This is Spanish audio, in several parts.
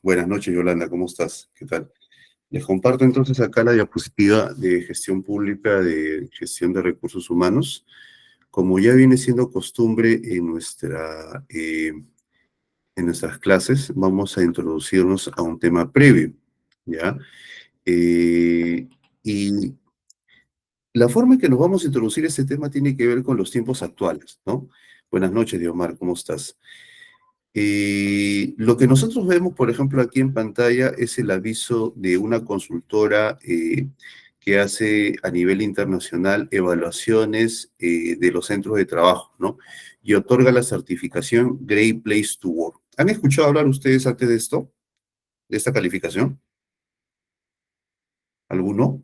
Buenas noches, Yolanda, ¿cómo estás? ¿Qué tal? Les comparto entonces acá la diapositiva de gestión pública, de gestión de recursos humanos. Como ya viene siendo costumbre en nuestras clases, vamos a introducirnos a un tema previo, ¿ya? Eh, y la forma en que nos vamos a introducir a este tema tiene que ver con los tiempos actuales, ¿no? Buenas noches, Diomar, ¿cómo estás? Lo que nosotros vemos, por ejemplo, aquí en pantalla es el aviso de una consultora que hace a nivel internacional evaluaciones de los centros de trabajo, ¿no? Y otorga la certificación Great Place to Work. ¿Han escuchado hablar ustedes antes de esto, de esta calificación? ¿Alguno?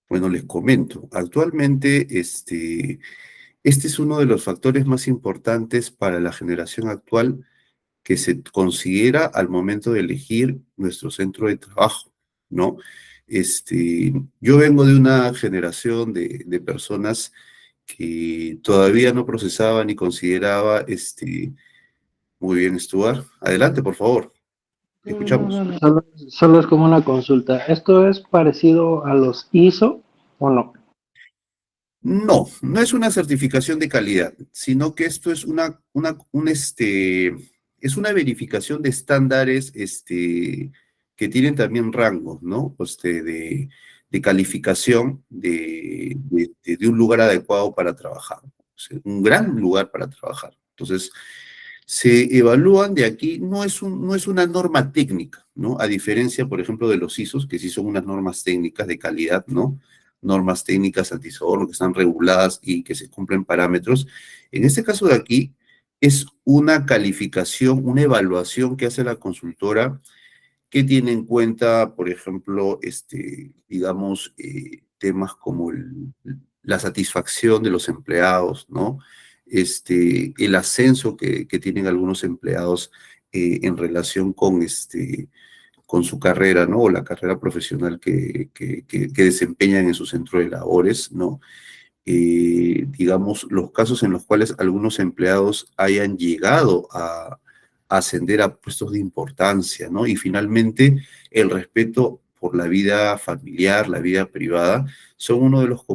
Bueno, les comento. Actualmente, este es uno de los factores más importantes para la generación actual que se considera al momento de elegir nuestro centro de trabajo, ¿no? Yo vengo de una generación de personas que todavía no procesaba ni consideraba, muy bien, Stuart. Adelante, por favor, No, escuchamos. no, no. Solo es como una consulta. ¿Esto es parecido a los ISO o no? No, no es una certificación de calidad, sino que esto es es una verificación de estándares, que tienen también rangos, ¿no? De calificación de un lugar adecuado para trabajar, o sea, un gran lugar para trabajar. Entonces, se evalúan de aquí, no es una norma técnica, ¿no? A diferencia, por ejemplo, de los ISOs, que sí son unas normas técnicas de calidad, ¿no? Normas técnicas antisoborno que están reguladas y que se cumplen parámetros. En este caso de aquí, es una calificación, una evaluación que hace la consultora que tiene en cuenta, por ejemplo, digamos, temas como la satisfacción de los empleados, ¿no? El ascenso que tienen algunos empleados en relación con su carrera, ¿no? O la carrera profesional que desempeñan en su centro de labores, ¿no? Digamos, los casos en los cuales algunos empleados hayan llegado a ascender a puestos de importancia, ¿no? Y finalmente, el respeto por la vida familiar, la vida privada, son uno de los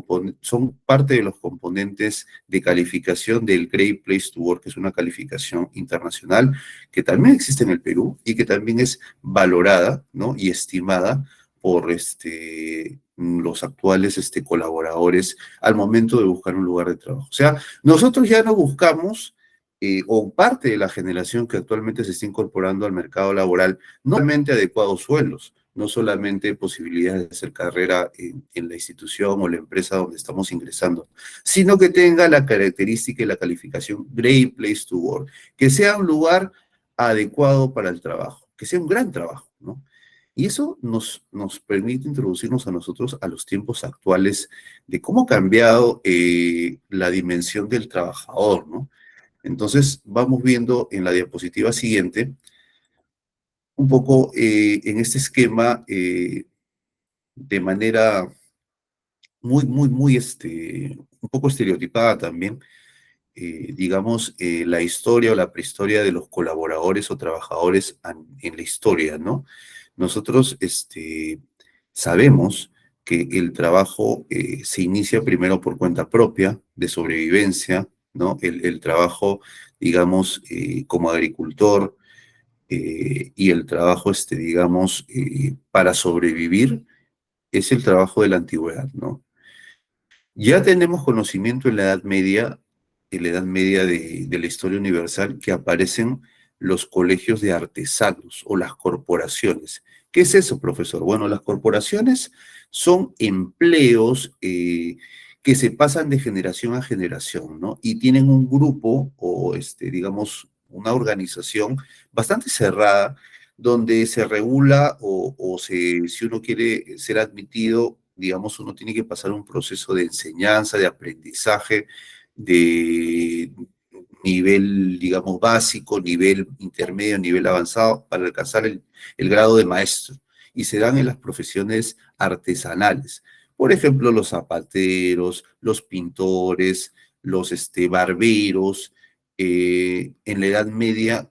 son parte de los componentes de calificación del Great Place to Work, que es una calificación internacional que también existe en el Perú y que también es valorada, ¿no? Y estimada por los actuales colaboradores al momento de buscar un lugar de trabajo. O sea, nosotros ya no buscamos, o parte de la generación que actualmente se está incorporando al mercado laboral, no solamente adecuados sueldos, no solamente posibilidades de hacer carrera en la institución o la empresa donde estamos ingresando, sino que tenga la característica y la calificación Great Place to Work, que sea un lugar adecuado para el trabajo, que sea un gran trabajo, ¿no? Y eso nos permite introducirnos a nosotros a los tiempos actuales de cómo ha cambiado la dimensión del trabajador, ¿no? Entonces, vamos viendo en la diapositiva siguiente, un poco en este esquema, de manera un poco estereotipada también, digamos, la historia o la prehistoria de los colaboradores o trabajadores en la historia, ¿no? Nosotros sabemos que el trabajo se inicia primero por cuenta propia, de sobrevivencia, ¿no? El trabajo, digamos, como agricultor, y el trabajo, digamos, para sobrevivir, es el trabajo de la antigüedad, ¿no? Ya tenemos conocimiento en la Edad Media de la historia universal, que aparecen los colegios de artesanos o las corporaciones. ¿Qué es eso, profesor? Bueno, las corporaciones son empleos que se pasan de generación a generación, ¿no? Y tienen un grupo o, digamos, una organización bastante cerrada donde se regula si uno quiere ser admitido, digamos, uno tiene que pasar un proceso de enseñanza, de aprendizaje, de nivel, digamos, básico, nivel intermedio, nivel avanzado, para alcanzar el grado de maestro. Y se dan en las profesiones artesanales. Por ejemplo, los zapateros, los pintores, los barberos, en la Edad Media,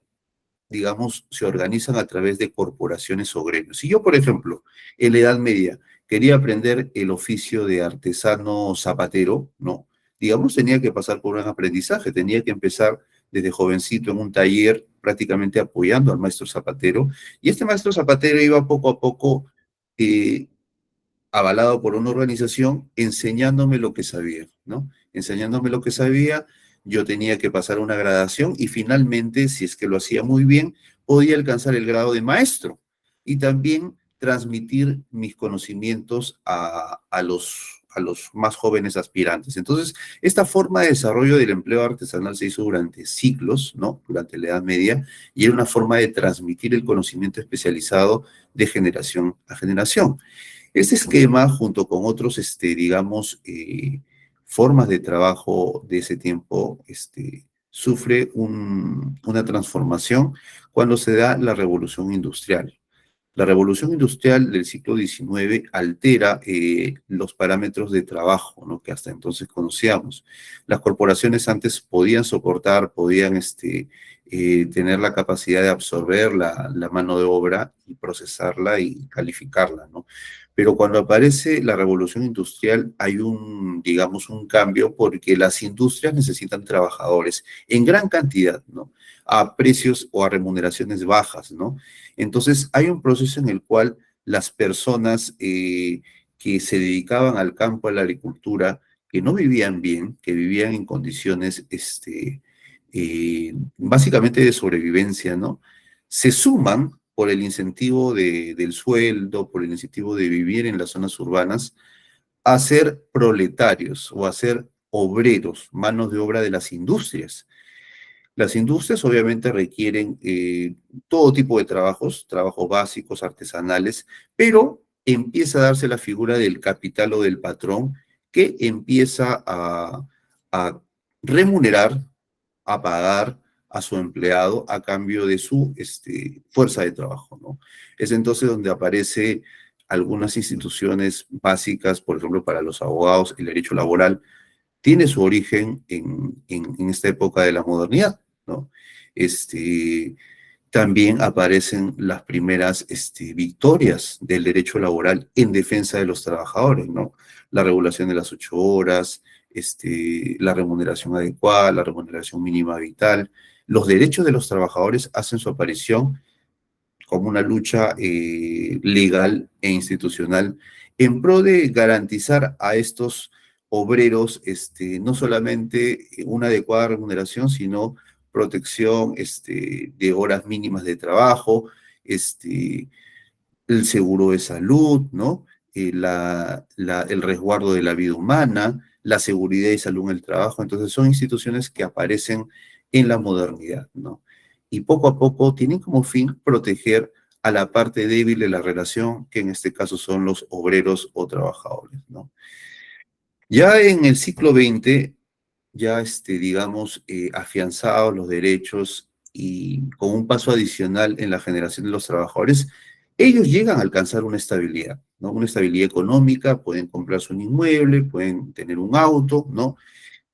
digamos, se organizan a través de corporaciones o gremios. Si yo, por ejemplo, en la Edad Media quería aprender el oficio de artesano zapatero, ¿no? Digamos, tenía que pasar por un aprendizaje, tenía que empezar desde jovencito en un taller prácticamente apoyando al maestro zapatero, y este maestro zapatero iba poco a poco eh, avalado por una organización, enseñándome lo que sabía, ¿no? Enseñándome lo que sabía, yo tenía que pasar una gradación y finalmente, si es que lo hacía muy bien, podía alcanzar el grado de maestro y también transmitir mis conocimientos a los más jóvenes aspirantes. Entonces, esta forma de desarrollo del empleo artesanal se hizo durante siglos, ¿no? Durante la Edad Media, y era una forma de transmitir el conocimiento especializado de generación a generación. Este esquema, junto con otros, digamos, formas de trabajo de ese tiempo, sufre una transformación cuando se da la revolución industrial. La revolución industrial del siglo XIX altera los parámetros de trabajo, ¿no? Que hasta entonces conocíamos. Las corporaciones antes podían soportar, podían tener la capacidad de absorber la mano de obra y procesarla y calificarla, ¿no? Pero cuando aparece la revolución industrial hay digamos, un cambio porque las industrias necesitan trabajadores en gran cantidad, ¿no? A precios o a remuneraciones bajas, ¿no? Entonces, hay un proceso en el cual las personas que se dedicaban al campo, a la agricultura, que no vivían bien, que vivían en condiciones básicamente de sobrevivencia, ¿no? Se suman por el incentivo del sueldo, por el incentivo de vivir en las zonas urbanas, a ser proletarios o a ser obreros, manos de obra de las industrias. Las industrias obviamente requieren todo tipo de trabajos, trabajos básicos, artesanales, pero empieza a darse la figura del capital o del patrón que empieza a remunerar, a pagar a su empleado a cambio de su fuerza de trabajo, ¿no? Es entonces donde aparece algunas instituciones básicas, por ejemplo, para los abogados, el derecho laboral, tiene su origen en esta época de la modernidad, ¿no? Este, También aparecen las primeras victorias del derecho laboral en defensa de los trabajadores, ¿no? La regulación de las 8 horas, la remuneración adecuada, la remuneración mínima vital. Los derechos de los trabajadores hacen su aparición como una lucha legal e institucional en pro de garantizar a estos obreros no solamente una adecuada remuneración, sino protección de horas mínimas de trabajo, el seguro de salud, ¿no? El resguardo de la vida humana, la seguridad y salud en el trabajo. Entonces son instituciones que aparecen en la modernidad, ¿no? Y poco a poco tienen como fin proteger a la parte débil de la relación, que en este caso son los obreros o trabajadores, ¿no? Ya en el siglo XX, ya digamos, afianzados los derechos y con un paso adicional en la generación de los trabajadores, ellos llegan a alcanzar una estabilidad, ¿no? Una estabilidad económica, pueden comprarse un inmueble, pueden tener un auto, ¿no?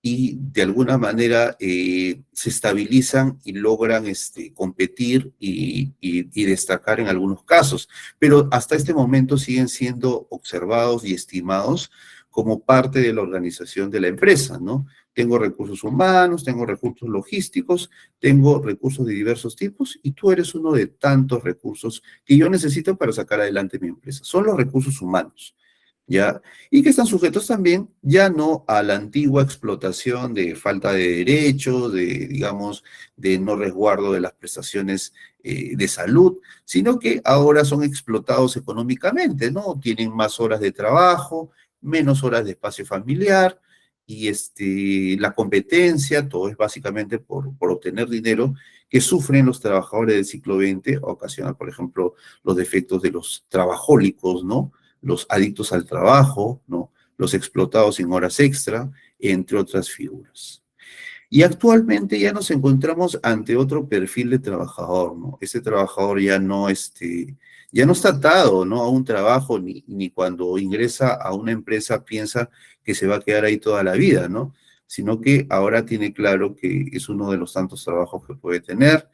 Y de alguna manera se estabilizan y logran competir y destacar en algunos casos. Pero hasta este momento siguen siendo observados y estimados como parte de la organización de la empresa, ¿no? Tengo recursos humanos, tengo recursos logísticos, tengo recursos de diversos tipos y tú eres uno de tantos recursos que yo necesito para sacar adelante mi empresa. Son los recursos humanos. ¿Ya? Y que están sujetos también ya no a la antigua explotación de falta de derechos, digamos, de no resguardo de las prestaciones de salud, sino que ahora son explotados económicamente, ¿no? Tienen más horas de trabajo, menos horas de espacio familiar, y la competencia, todo es básicamente por obtener dinero, que sufren los trabajadores del siglo XX, ocasiona, por ejemplo, los defectos de los trabajólicos, ¿no? Los adictos al trabajo, ¿no? Los explotados en horas extra, entre otras figuras. Y actualmente ya nos encontramos ante otro perfil de trabajador, ¿no? Ese trabajador ya no está atado, ¿no? A un trabajo, ni cuando ingresa a una empresa piensa que se va a quedar ahí toda la vida, ¿no? sino que ahora tiene claro que es uno de los tantos trabajos que puede tener,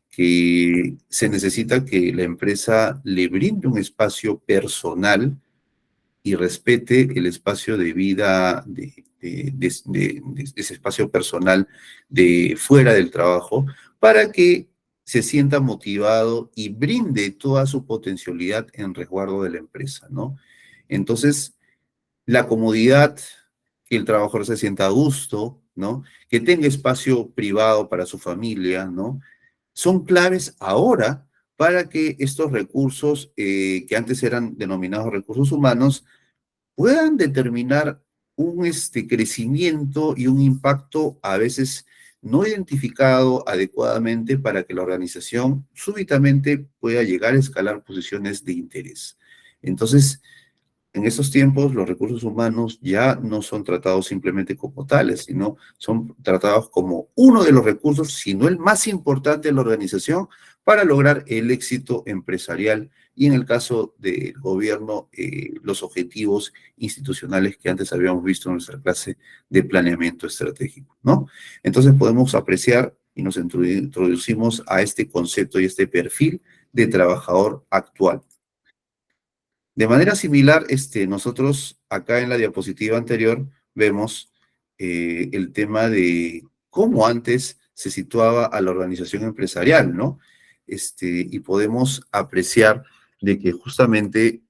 que se necesita que la empresa le brinde un espacio personal y respete el espacio de vida, de ese espacio personal de fuera del trabajo, para que se sienta motivado y brinde toda su potencialidad en resguardo de la empresa, ¿no? Entonces, la comodidad, que el trabajador se sienta a gusto, ¿no? Que tenga espacio privado para su familia, ¿no? Son claves ahora para que estos recursos, que antes eran denominados recursos humanos, puedan determinar un crecimiento y un impacto a veces no identificado adecuadamente para que la organización súbitamente pueda llegar a escalar posiciones de interés. Entonces, en estos tiempos, los recursos humanos ya no son tratados simplemente como tales, sino son tratados como uno de los recursos, si no el más importante de la organización, para lograr el éxito empresarial y, en el caso del gobierno, los objetivos institucionales que antes habíamos visto en nuestra clase de planeamiento estratégico, ¿no? Entonces podemos apreciar y nos introducimos a este concepto y este perfil de trabajador actual. De manera similar, nosotros acá en la diapositiva anterior vemos el tema de cómo antes se situaba a la organización empresarial, ¿no? Y podemos apreciar de que justamente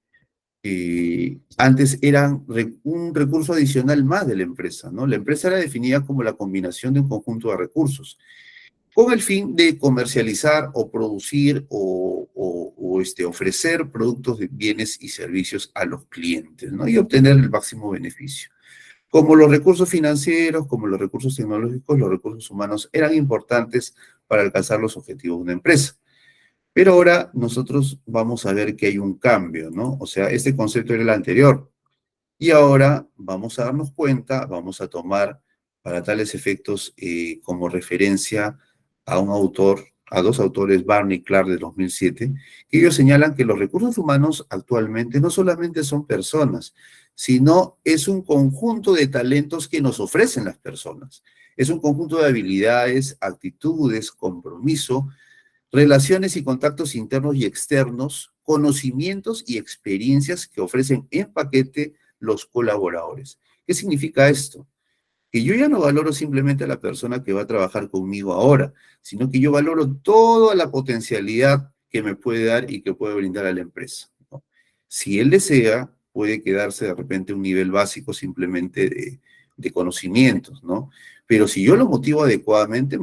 antes eran un recurso adicional más de la empresa, ¿no? La empresa era definida como la combinación de un conjunto de recursos con el fin de comercializar o producir o ofrecer productos, de bienes y servicios a los clientes, ¿no? Y obtener el máximo beneficio. Como los recursos financieros, como los recursos tecnológicos, los recursos humanos eran importantes para alcanzar los objetivos de una empresa. Pero ahora nosotros vamos a ver que hay un cambio, ¿no? O sea, este concepto era el anterior. Y ahora vamos a darnos cuenta, vamos a tomar para tales efectos como referencia a un autor, a dos autores, Barney y Clark de 2007, que ellos señalan que los recursos humanos actualmente no solamente son personas, sino es un conjunto de talentos que nos ofrecen las personas. Es un conjunto de habilidades, actitudes, compromiso, relaciones y contactos internos y externos, conocimientos y experiencias que ofrecen en paquete los colaboradores. ¿Qué significa esto? Que yo ya no valoro simplemente a la persona que va a trabajar conmigo ahora, sino que yo valoro toda la potencialidad que me puede dar y que puede brindar a la empresa, ¿no? Si él desea, puede quedarse de repente a un nivel básico simplemente de conocimientos, ¿no? Pero si yo lo motivo adecuadamente,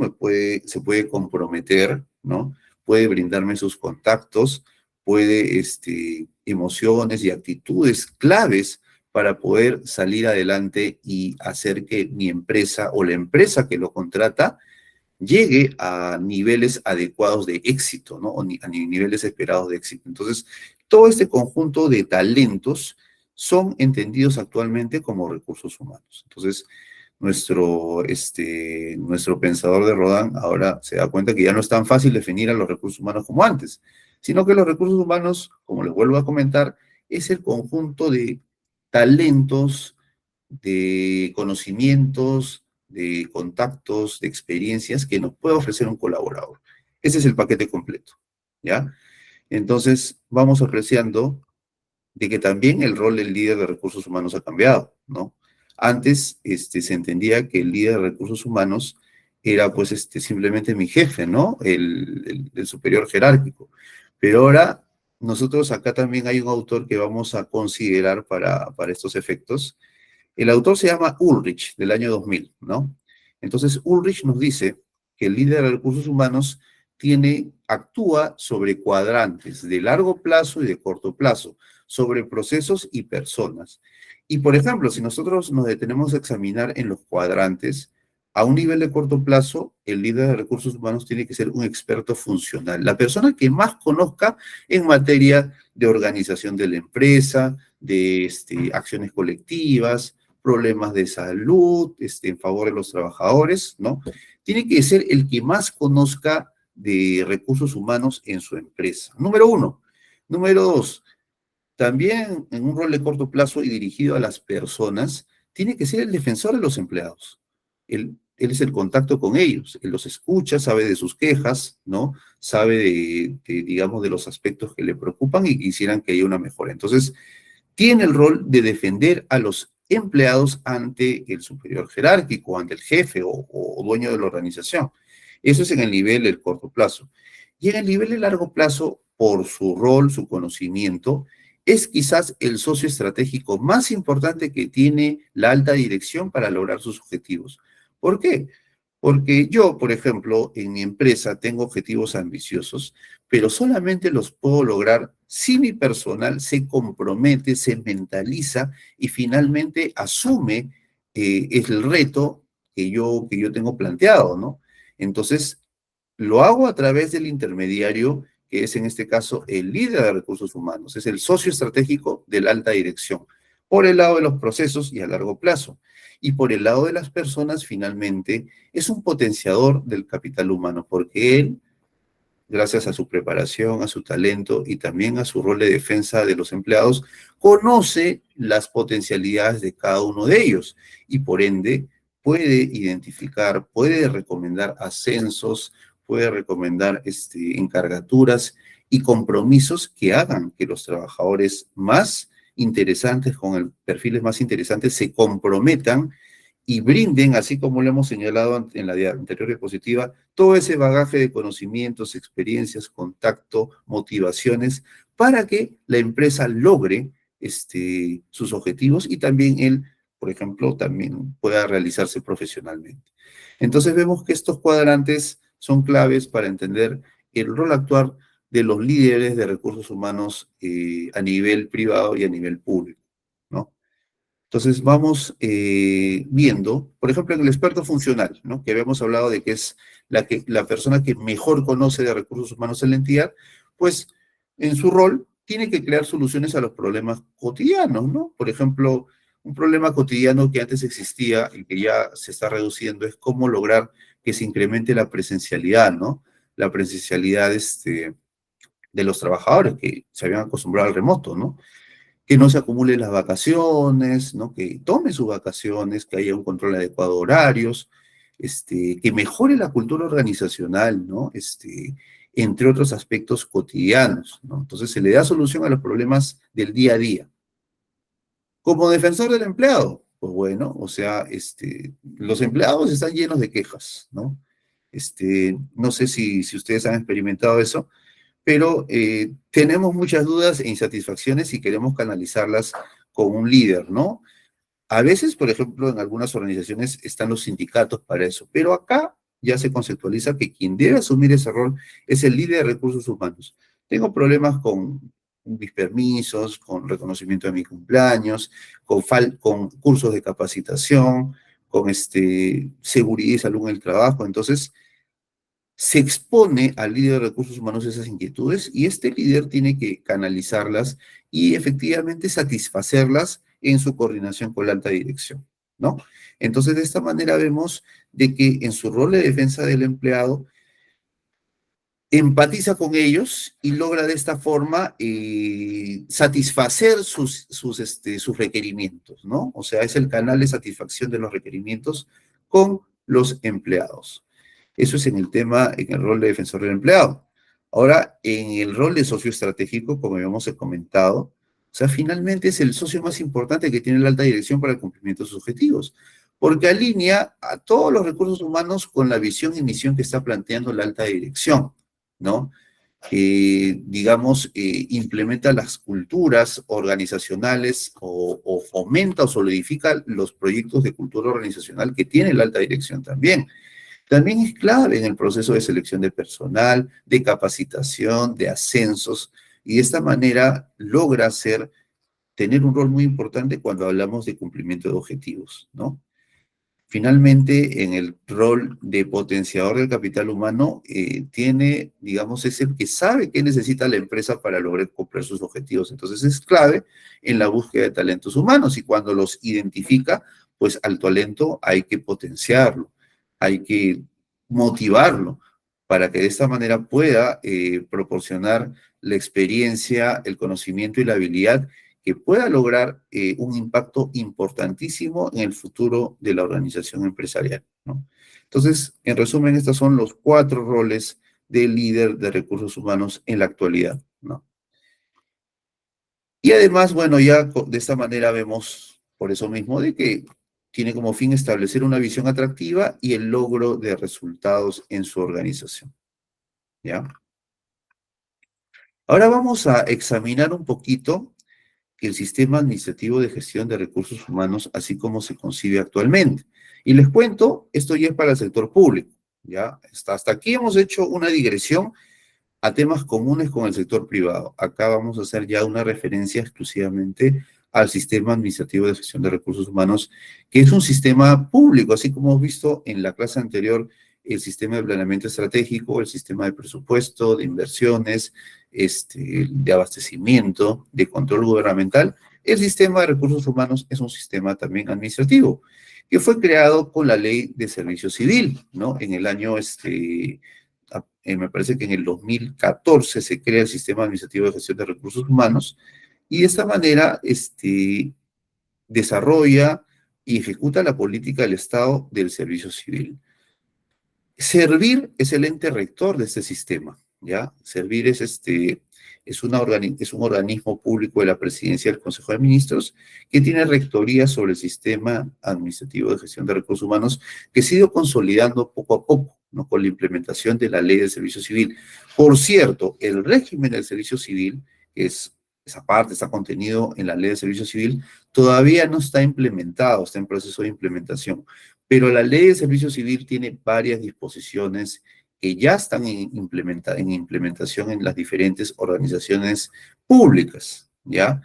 se puede comprometer, ¿no? Puede brindarme sus contactos, puede, emociones y actitudes claves para poder salir adelante y hacer que mi empresa o la empresa que lo contrata llegue a niveles adecuados de éxito, ¿no? O a niveles esperados de éxito. Entonces, todo este conjunto de talentos son entendidos actualmente como recursos humanos. Entonces, nuestro pensador de Rodin ahora se da cuenta que ya no es tan fácil definir a los recursos humanos como antes, sino que los recursos humanos, como les vuelvo a comentar, es el conjunto de talentos, de conocimientos, de contactos, de experiencias que nos puede ofrecer un colaborador. Ese es el paquete completo, ¿ya? Entonces, vamos apreciando de que también el rol del líder de recursos humanos ha cambiado, ¿no? Antes se entendía que el líder de recursos humanos era pues simplemente mi jefe, ¿no? El superior jerárquico. Pero ahora nosotros acá también hay un autor que vamos a considerar para estos efectos. El autor se llama Ulrich, del año 2000, ¿no? Entonces Ulrich nos dice que el líder de recursos humanos actúa sobre cuadrantes de largo plazo y de corto plazo, sobre procesos y personas. Y, por ejemplo, si nosotros nos detenemos a examinar en los cuadrantes, a un nivel de corto plazo, el líder de recursos humanos tiene que ser un experto funcional, la persona que más conozca en materia de organización de la empresa, de acciones colectivas, problemas de salud, en favor de los trabajadores, ¿no? Tiene que ser el que más conozca de recursos humanos en su empresa. Número uno. Número dos, también en un rol de corto plazo y dirigido a las personas, tiene que ser el defensor de los empleados. él es el contacto con ellos, él los escucha, sabe de sus quejas, ¿no? Sabe digamos, de los aspectos que le preocupan y quisieran que haya una mejora. Entonces, tiene el rol de defender a los empleados ante el superior jerárquico, ante el jefe o dueño de la organización. Eso es en el nivel del corto plazo. Y en el nivel de largo plazo, por su rol, su conocimiento, es quizás el socio estratégico más importante que tiene la alta dirección para lograr sus objetivos. ¿Por qué? Porque yo, por ejemplo, en mi empresa tengo objetivos ambiciosos, pero solamente los puedo lograr si mi personal se compromete, se mentaliza y finalmente asume el reto que yo tengo planteado, ¿no? Entonces, lo hago a través del intermediario, que es en este caso el líder de recursos humanos, es el socio estratégico de la alta dirección, por el lado de los procesos y a largo plazo. Y por el lado de las personas, finalmente, es un potenciador del capital humano, porque él, gracias a su preparación, a su talento y también a su rol de defensa de los empleados, conoce las potencialidades de cada uno de ellos y por ende puede identificar, puede recomendar ascensos, puede recomendar encargaturas y compromisos que hagan que los trabajadores más interesantes, con perfiles más interesantes, se comprometan y brinden, así como lo hemos señalado en la anterior diapositiva, todo ese bagaje de conocimientos, experiencias, contacto, motivaciones, para que la empresa logre sus objetivos y también él, por ejemplo, también pueda realizarse profesionalmente. Entonces vemos que estos cuadrantes son claves para entender el rol actual de los líderes de recursos humanos a nivel privado y a nivel público, ¿no? Entonces vamos viendo, por ejemplo, en el experto funcional, ¿no? Que habíamos hablado de que es la persona que mejor conoce de recursos humanos en la entidad, pues en su rol tiene que crear soluciones a los problemas cotidianos, ¿no? Por ejemplo, un problema cotidiano que antes existía y que ya se está reduciendo es cómo lograr que se incremente la presencialidad, ¿no? La presencialidad de los trabajadores que se habían acostumbrado al remoto, ¿no? Que no se acumulen las vacaciones, ¿no? Que tome sus vacaciones, que haya un control adecuado de horarios, que mejore la cultura organizacional, ¿no? Entre otros aspectos cotidianos, ¿no? Entonces se le da solución a los problemas del día a día. Como defensor del empleado, pues bueno, o sea, los empleados están llenos de quejas, ¿no? No sé si ustedes han experimentado eso, pero tenemos muchas dudas e insatisfacciones y queremos canalizarlas con un líder, ¿no? A veces, por ejemplo, en algunas organizaciones están los sindicatos para eso, pero acá ya se conceptualiza que quien debe asumir ese rol es el líder de recursos humanos. Tengo problemas con mis permisos, con reconocimiento de mi cumpleaños, con cursos de capacitación, con seguridad y salud en el trabajo. Entonces, se expone al líder de recursos humanos esas inquietudes y este líder tiene que canalizarlas y efectivamente satisfacerlas en su coordinación con la alta dirección, ¿no? Entonces, de esta manera vemos de que en su rol de defensa del empleado, empatiza con ellos y logra de esta forma satisfacer sus requerimientos, ¿no? O sea, es el canal de satisfacción de los requerimientos con los empleados. Eso es en el tema, en el rol de defensor del empleado. Ahora, en el rol de socio estratégico, como habíamos comentado, o sea, finalmente es el socio más importante que tiene la alta dirección para el cumplimiento de sus objetivos, porque alinea a todos los recursos humanos con la visión y misión que está planteando la alta dirección, ¿no? Digamos, implementa las culturas organizacionales o fomenta o solidifica los proyectos de cultura organizacional que tiene la alta dirección también. También es clave en el proceso de selección de personal, de capacitación, de ascensos, y de esta manera logra tener un rol muy importante cuando hablamos de cumplimiento de objetivos, ¿no? Finalmente, en el rol de potenciador del capital humano, tiene, digamos, es el que sabe qué necesita la empresa para lograr cumplir sus objetivos. Entonces, es clave en la búsqueda de talentos humanos y cuando los identifica, pues al talento hay que potenciarlo, hay que motivarlo para que de esta manera pueda proporcionar la experiencia, el conocimiento y la habilidad que pueda lograr un impacto importantísimo en el futuro de la organización empresarial, ¿no? Entonces, en resumen, estos son los 4 roles del líder de recursos humanos en la actualidad, ¿no? Y además, bueno, ya de esta manera vemos, por eso mismo, de que tiene como fin establecer una visión atractiva y el logro de resultados en su organización, ¿ya? Ahora vamos a examinar un poquito el sistema administrativo de gestión de recursos humanos, así como se concibe actualmente. Y les cuento, esto ya es para el sector público, ¿ya? Hasta aquí hemos hecho una digresión a temas comunes con el sector privado. Acá vamos a hacer ya una referencia exclusivamente al sistema administrativo de gestión de recursos humanos, que es un sistema público, así como hemos visto en la clase anterior, el sistema de planeamiento estratégico, el sistema de presupuesto, de inversiones, de abastecimiento, de control gubernamental. El sistema de recursos humanos es un sistema también administrativo, que fue creado con la Ley de Servicio Civil, ¿no? En el año, me parece que en el 2014 se crea el Sistema Administrativo de Gestión de Recursos Humanos, y de esta manera, desarrolla y ejecuta la política del Estado del servicio civil. Servir es el ente rector de este sistema, ¿ya? Servir es un organismo público de la Presidencia del Consejo de Ministros que tiene rectoría sobre el sistema administrativo de gestión de recursos humanos, que se ha ido consolidando poco a poco, ¿no? Con la implementación de la Ley del Servicio Civil. Por cierto, el régimen del servicio civil, que es esa parte, está contenido en la Ley del Servicio Civil, todavía no está implementado, está en proceso de implementación. Pero la Ley de Servicio Civil tiene varias disposiciones que ya están en implementación en las diferentes organizaciones públicas, ¿ya?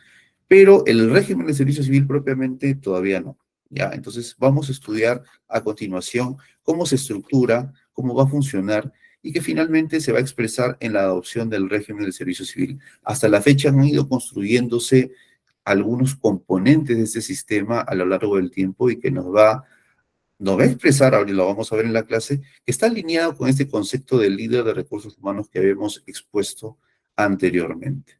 Pero el régimen de servicio civil propiamente todavía no, ¿ya? Entonces vamos a estudiar a continuación cómo se estructura, cómo va a funcionar y que finalmente se va a expresar en la adopción del régimen del servicio civil. Hasta la fecha han ido construyéndose algunos componentes de este sistema a lo largo del tiempo y que nos va a expresar, ahora lo vamos a ver en la clase, que está alineado con este concepto del líder de recursos humanos que habíamos expuesto anteriormente.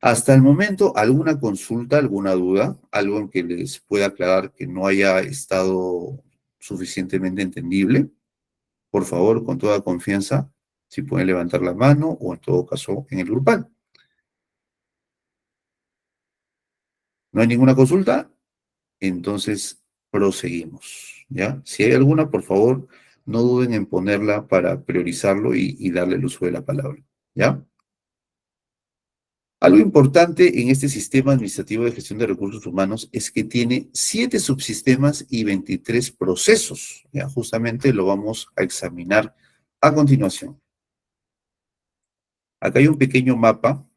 Hasta el momento, ¿alguna consulta, alguna duda? ¿Algo en que les pueda aclarar que no haya estado suficientemente entendible? Por favor, con toda confianza, si pueden levantar la mano o en todo caso en el grupal. ¿No hay ninguna consulta? Entonces, proseguimos, ¿ya? Si hay alguna, por favor, no duden en ponerla para priorizarlo y darle el uso de la palabra, ¿ya? Algo importante en este sistema administrativo de gestión de recursos humanos es que tiene 7 subsistemas y 23 procesos, ¿ya? Justamente lo vamos a examinar a continuación. Acá hay un pequeño mapa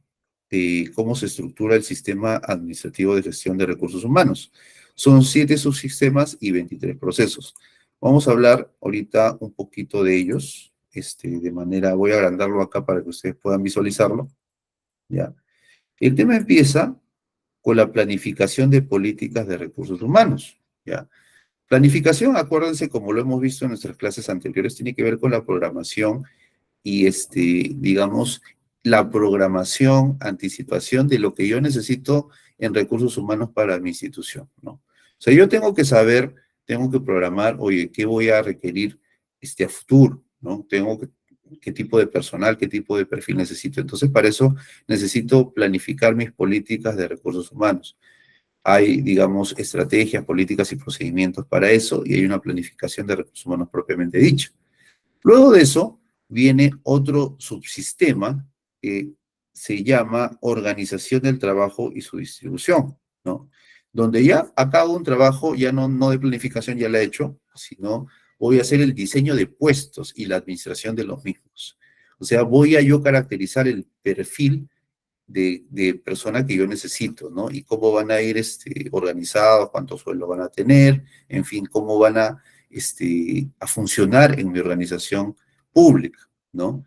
de cómo se estructura el sistema administrativo de gestión de recursos humanos. Son 7 subsistemas y 23 procesos. Vamos a hablar ahorita un poquito de ellos, voy a agrandarlo acá para que ustedes puedan visualizarlo, ¿ya? El tema empieza con la planificación de políticas de recursos humanos, ¿ya? Planificación, acuérdense, como lo hemos visto en nuestras clases anteriores, tiene que ver con la programación y, digamos, la programación, anticipación de lo que yo necesito en recursos humanos para mi institución, ¿no? O sea, yo tengo que saber, tengo que programar, oye, ¿qué voy a requerir a futuro, ¿no? ¿Qué tipo de personal, qué tipo de perfil necesito? Entonces, para eso necesito planificar mis políticas de recursos humanos. Hay, digamos, estrategias, políticas y procedimientos para eso, y hay una planificación de recursos humanos propiamente dicha. Luego de eso, viene otro subsistema que se llama organización del trabajo y su distribución, ¿no? Donde ya acabo un trabajo, ya no de planificación, ya la he hecho, sino voy a hacer el diseño de puestos y la administración de los mismos. O sea, voy a yo caracterizar el perfil de persona que yo necesito, ¿no? Y cómo van a ir organizados, cuánto sueldo van a tener, en fin, cómo van a funcionar en mi organización pública, ¿no?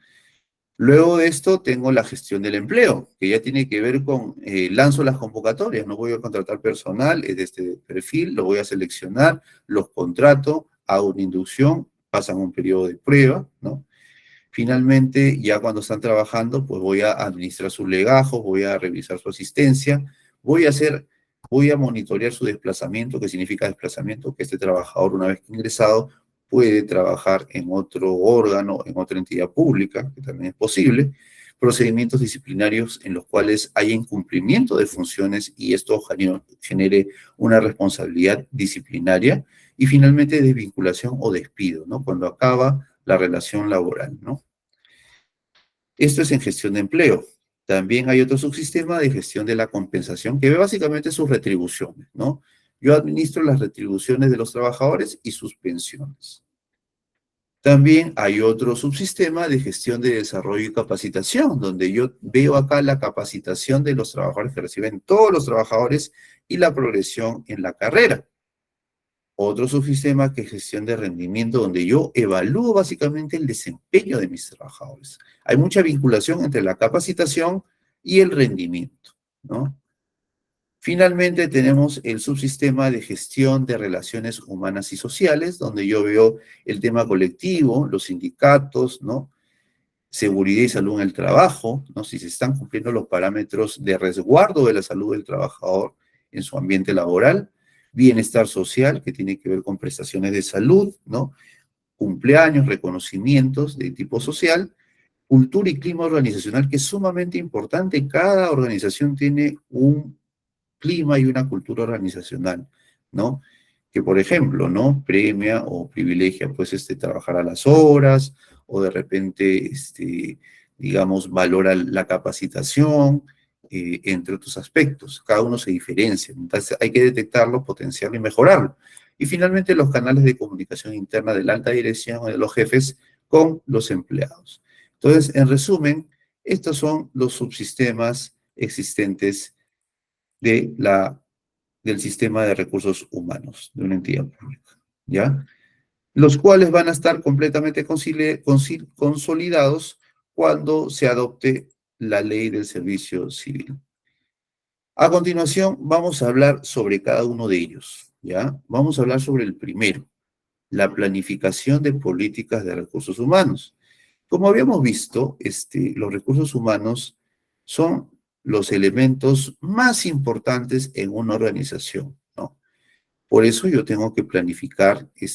Luego de esto tengo la gestión del empleo, que ya tiene que ver con, lanzo las convocatorias, no voy a contratar personal, es de este perfil, lo voy a seleccionar, los contrato, hago una inducción, pasan un periodo de prueba, ¿no? Finalmente, ya cuando están trabajando, pues voy a administrar sus legajos, voy a revisar su asistencia, voy a monitorear su desplazamiento, ¿qué significa desplazamiento? Que este trabajador, una vez que ingresado, puede trabajar en otro órgano, en otra entidad pública, que también es posible, procedimientos disciplinarios en los cuales haya incumplimiento de funciones y esto genere una responsabilidad disciplinaria, y finalmente desvinculación o despido, ¿no? Cuando acaba la relación laboral, ¿no? Esto es en gestión de empleo. También hay otro subsistema de gestión de la compensación que ve básicamente sus retribuciones, ¿no? Yo administro las retribuciones de los trabajadores y sus pensiones. También hay otro subsistema de gestión de desarrollo y capacitación, donde yo veo acá la capacitación de los trabajadores que reciben todos los trabajadores y la progresión en la carrera. Otro subsistema que es gestión de rendimiento, donde yo evalúo básicamente el desempeño de mis trabajadores. Hay mucha vinculación entre la capacitación y el rendimiento, ¿no? Finalmente tenemos el subsistema de gestión de relaciones humanas y sociales, donde yo veo el tema colectivo, los sindicatos, ¿no? Seguridad y salud en el trabajo, ¿no? Si se están cumpliendo los parámetros de resguardo de la salud del trabajador en su ambiente laboral, bienestar social, que tiene que ver con prestaciones de salud, ¿no? Cumpleaños, reconocimientos de tipo social, cultura y clima organizacional, que es sumamente importante. Cada organización tiene un clima y una cultura organizacional, ¿no? Que, por ejemplo, ¿no? Premia o privilegia, pues, trabajar a las horas, o de repente, digamos, valora la capacitación, entre otros aspectos. Cada uno se diferencia. Entonces, hay que detectarlo, potenciarlo y mejorarlo. Y finalmente, los canales de comunicación interna de la alta dirección o de los jefes con los empleados. Entonces, en resumen, estos son los subsistemas existentes del sistema de recursos humanos de una entidad pública, ¿ya? Los cuales van a estar completamente consolidados cuando se adopte la ley del servicio civil. A continuación, vamos a hablar sobre cada uno de ellos, ¿ya? Vamos a hablar sobre el primero, la planificación de políticas de recursos humanos. Como habíamos visto, los recursos humanos son los elementos más importantes en una organización, ¿no? Por eso yo tengo que planificar qué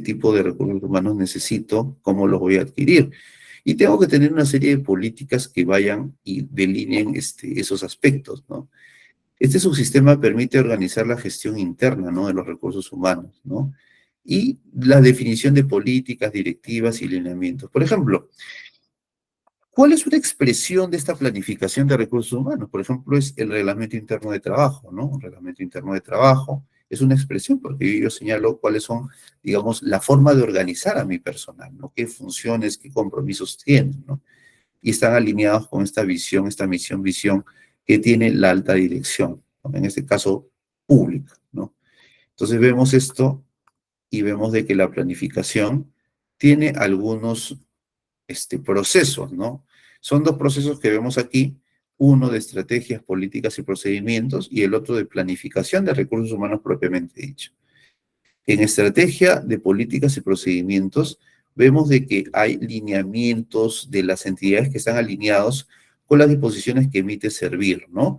tipo de recursos humanos necesito, cómo los voy a adquirir. Y tengo que tener una serie de políticas que vayan y delineen esos aspectos, ¿no? Este subsistema permite organizar la gestión interna, ¿no? De los recursos humanos, ¿no? Y la definición de políticas, directivas y lineamientos. Por ejemplo, ¿cuál es una expresión de esta planificación de recursos humanos? Por ejemplo, es el reglamento interno de trabajo, ¿no? Un reglamento interno de trabajo es una expresión porque yo señalo cuáles son, digamos, la forma de organizar a mi personal, ¿no? Qué funciones, qué compromisos tienen, ¿no? Y están alineados con esta visión, esta visión que tiene la alta dirección, ¿no? En este caso, pública, ¿no? Entonces vemos esto y vemos de que la planificación tiene algunos procesos, ¿no? Son dos procesos que vemos aquí, uno de estrategias, políticas y procedimientos y el otro de planificación de recursos humanos propiamente dicho. En estrategia de políticas y procedimientos vemos de que hay lineamientos de las entidades que están alineados con las disposiciones que emite Servir, ¿no?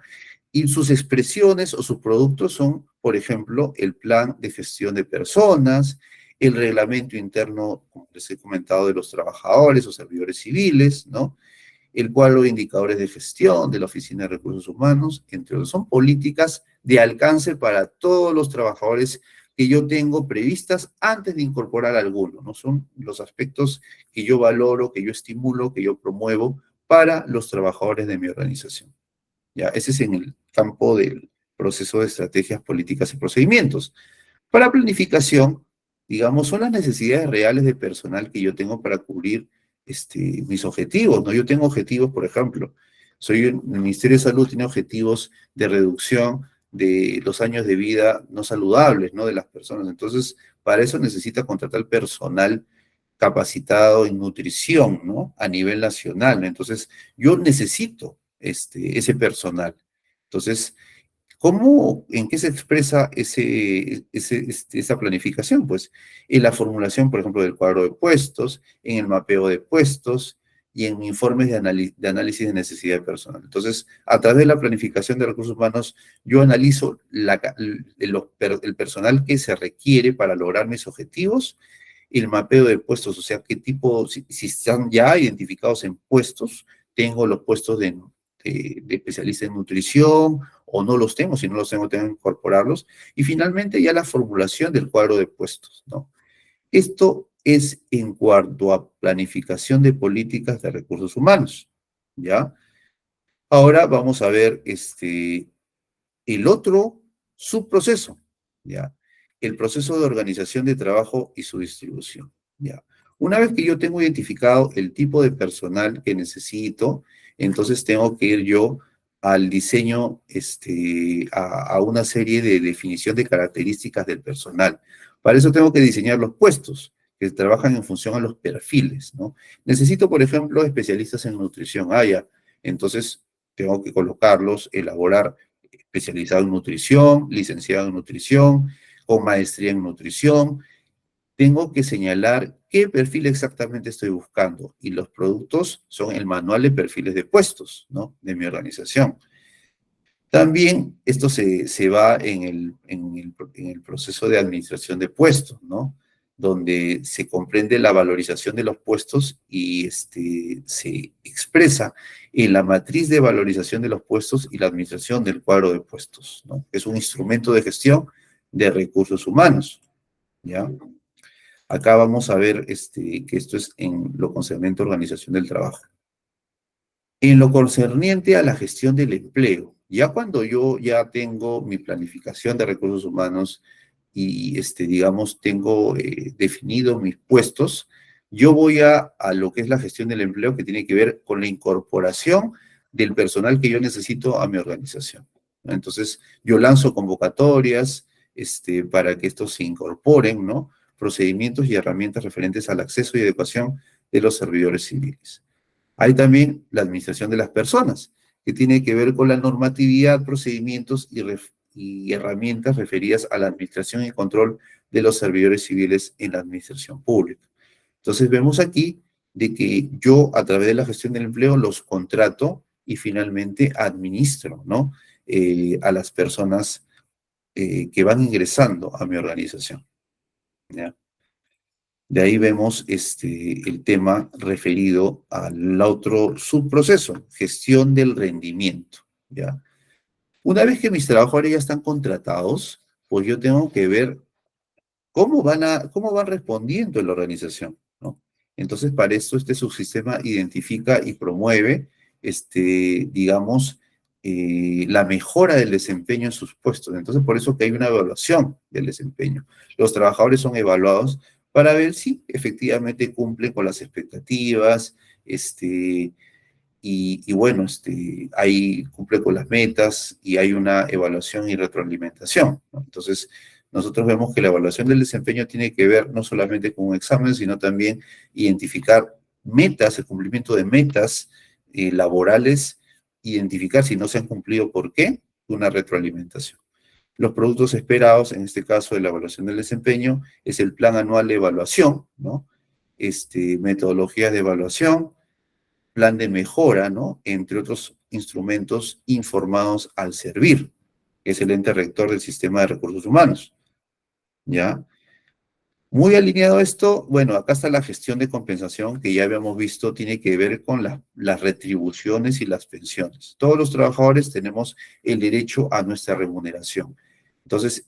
Y sus expresiones o sus productos son, por ejemplo, el plan de gestión de personas, el reglamento interno, como les he comentado, de los trabajadores o servidores civiles, ¿no? El cuadro de indicadores de gestión de la Oficina de Recursos Humanos, entre otros. Son políticas de alcance para todos los trabajadores que yo tengo previstas antes de incorporar alguno, ¿no? Son los aspectos que yo valoro, que yo estimulo, que yo promuevo para los trabajadores de mi organización. Ya, ese es en el campo del proceso de estrategias, políticas y procedimientos. Para planificación, digamos, son las necesidades reales de personal que yo tengo para cubrir mis objetivos, ¿no? Yo tengo objetivos, por ejemplo, el Ministerio de Salud tiene objetivos de reducción de los años de vida no saludables, ¿no? De las personas. Entonces, para eso necesita contratar personal capacitado en nutrición, ¿no? A nivel nacional, ¿no? Entonces, yo necesito ese personal. Entonces, en qué se expresa esa planificación? Pues en la formulación, por ejemplo, del cuadro de puestos, en el mapeo de puestos, y en informes de análisis de necesidad de personal. Entonces, a través de la planificación de recursos humanos, yo analizo el personal que se requiere para lograr mis objetivos, el mapeo de puestos, o sea, qué tipo, si están ya identificados en puestos, tengo los puestos de especialista en nutrición, o no los tengo, si no los tengo, tengo que incorporarlos, y finalmente ya la formulación del cuadro de puestos, ¿no? Esto es en cuanto a planificación de políticas de recursos humanos, ¿ya? Ahora vamos a ver el otro subproceso, ¿ya? El proceso de organización de trabajo y su distribución, ¿ya? Una vez que yo tengo identificado el tipo de personal que necesito, entonces tengo que ir yo al diseño, a una serie de definición de características del personal. Para eso tengo que diseñar los puestos que trabajan en función a los perfiles, ¿no? Necesito, por ejemplo, especialistas en nutrición. Ah, ya. Entonces, tengo que colocarlos, elaborar especializado en nutrición, licenciado en nutrición, con maestría en nutrición. Tengo que señalar qué perfil exactamente estoy buscando y los productos son el manual de perfiles de puestos, ¿no? De mi organización. También esto se va en el proceso de administración de puestos, ¿no? Donde se comprende la valorización de los puestos y se expresa en la matriz de valorización de los puestos y la administración del cuadro de puestos, ¿no? Es un instrumento de gestión de recursos humanos, ¿ya? Acá vamos a ver que esto es en lo concerniente a organización del trabajo. En lo concerniente a la gestión del empleo, ya cuando yo ya tengo mi planificación de recursos humanos y, digamos, tengo definido mis puestos, yo voy a lo que es la gestión del empleo, que tiene que ver con la incorporación del personal que yo necesito a mi organización, ¿no? Entonces, yo lanzo convocatorias para que estos se incorporen, ¿no? Procedimientos y herramientas referentes al acceso y adecuación de los servidores civiles. Hay también la administración de las personas, que tiene que ver con la normatividad, procedimientos y herramientas referidas a la administración y control de los servidores civiles en la administración pública. Entonces vemos aquí de que yo a través de la gestión del empleo los contrato y finalmente administro, ¿no? A las personas que van ingresando a mi organización, ¿ya? De ahí vemos el tema referido al otro subproceso, gestión del rendimiento, ¿ya? Una vez que mis trabajadores ya están contratados, pues yo tengo que ver cómo van respondiendo en la organización, ¿no? Entonces, para eso este subsistema identifica y promueve, digamos, la mejora del desempeño en sus puestos. Entonces, por eso que hay una evaluación del desempeño. Los trabajadores son evaluados para ver si efectivamente cumplen con las expectativas, y bueno, ahí cumple con las metas y hay una evaluación y retroalimentación, ¿no? Entonces, nosotros vemos que la evaluación del desempeño tiene que ver no solamente con un examen, sino también identificar metas, el cumplimiento de metas laborales, identificar si no se han cumplido, por qué, una retroalimentación. Los productos esperados, en este caso de la evaluación del desempeño, es el plan anual de evaluación, ¿no? Metodologías de evaluación, plan de mejora, ¿no? Entre otros instrumentos informados al servir, que es el ente rector del sistema de recursos humanos, ¿ya? Muy alineado a esto, bueno, acá está la gestión de compensación que ya habíamos visto, tiene que ver con las retribuciones y las pensiones. Todos los trabajadores tenemos el derecho a nuestra remuneración. Entonces,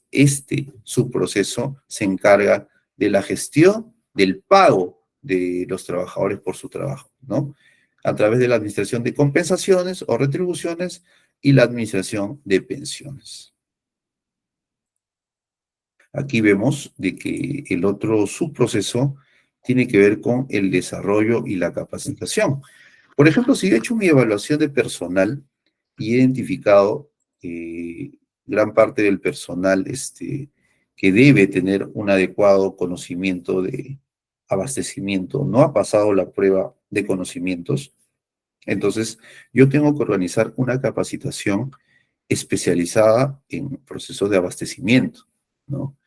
subproceso se encarga de la gestión del pago de los trabajadores por su trabajo, ¿no? A través de la administración de compensaciones o retribuciones y la administración de pensiones. Aquí vemos de que el otro subproceso tiene que ver con el desarrollo y la capacitación. Por ejemplo, si yo he hecho mi evaluación de personal y he identificado gran parte del personal que debe tener un adecuado conocimiento de abastecimiento, no ha pasado la prueba de conocimientos, entonces yo tengo que organizar una capacitación especializada en procesos de abastecimiento, ¿no?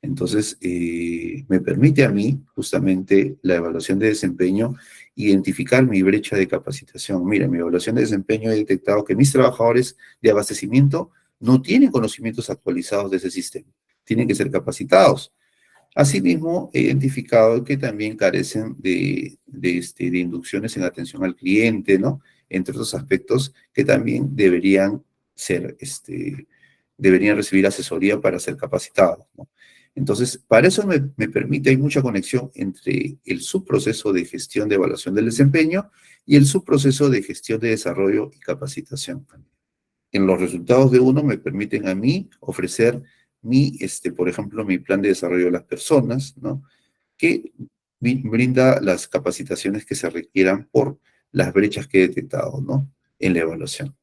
Entonces, me permite a mí justamente la evaluación de desempeño identificar mi brecha de capacitación. Mira, en mi evaluación de desempeño he detectado que mis trabajadores de abastecimiento no tienen conocimientos actualizados de ese sistema, tienen que ser capacitados. Asimismo, he identificado que también carecen de inducciones en atención al cliente, ¿no? Entre otros aspectos que también deberían recibir asesoría para ser capacitados, ¿no? Entonces, para eso me permite, hay mucha conexión entre el subproceso de gestión de evaluación del desempeño y el subproceso de gestión de desarrollo y capacitación. En los resultados de uno me permiten a mí ofrecer por ejemplo, mi plan de desarrollo de las personas, ¿no? Que brinda las capacitaciones que se requieran por las brechas que he detectado, ¿no? En la evaluación.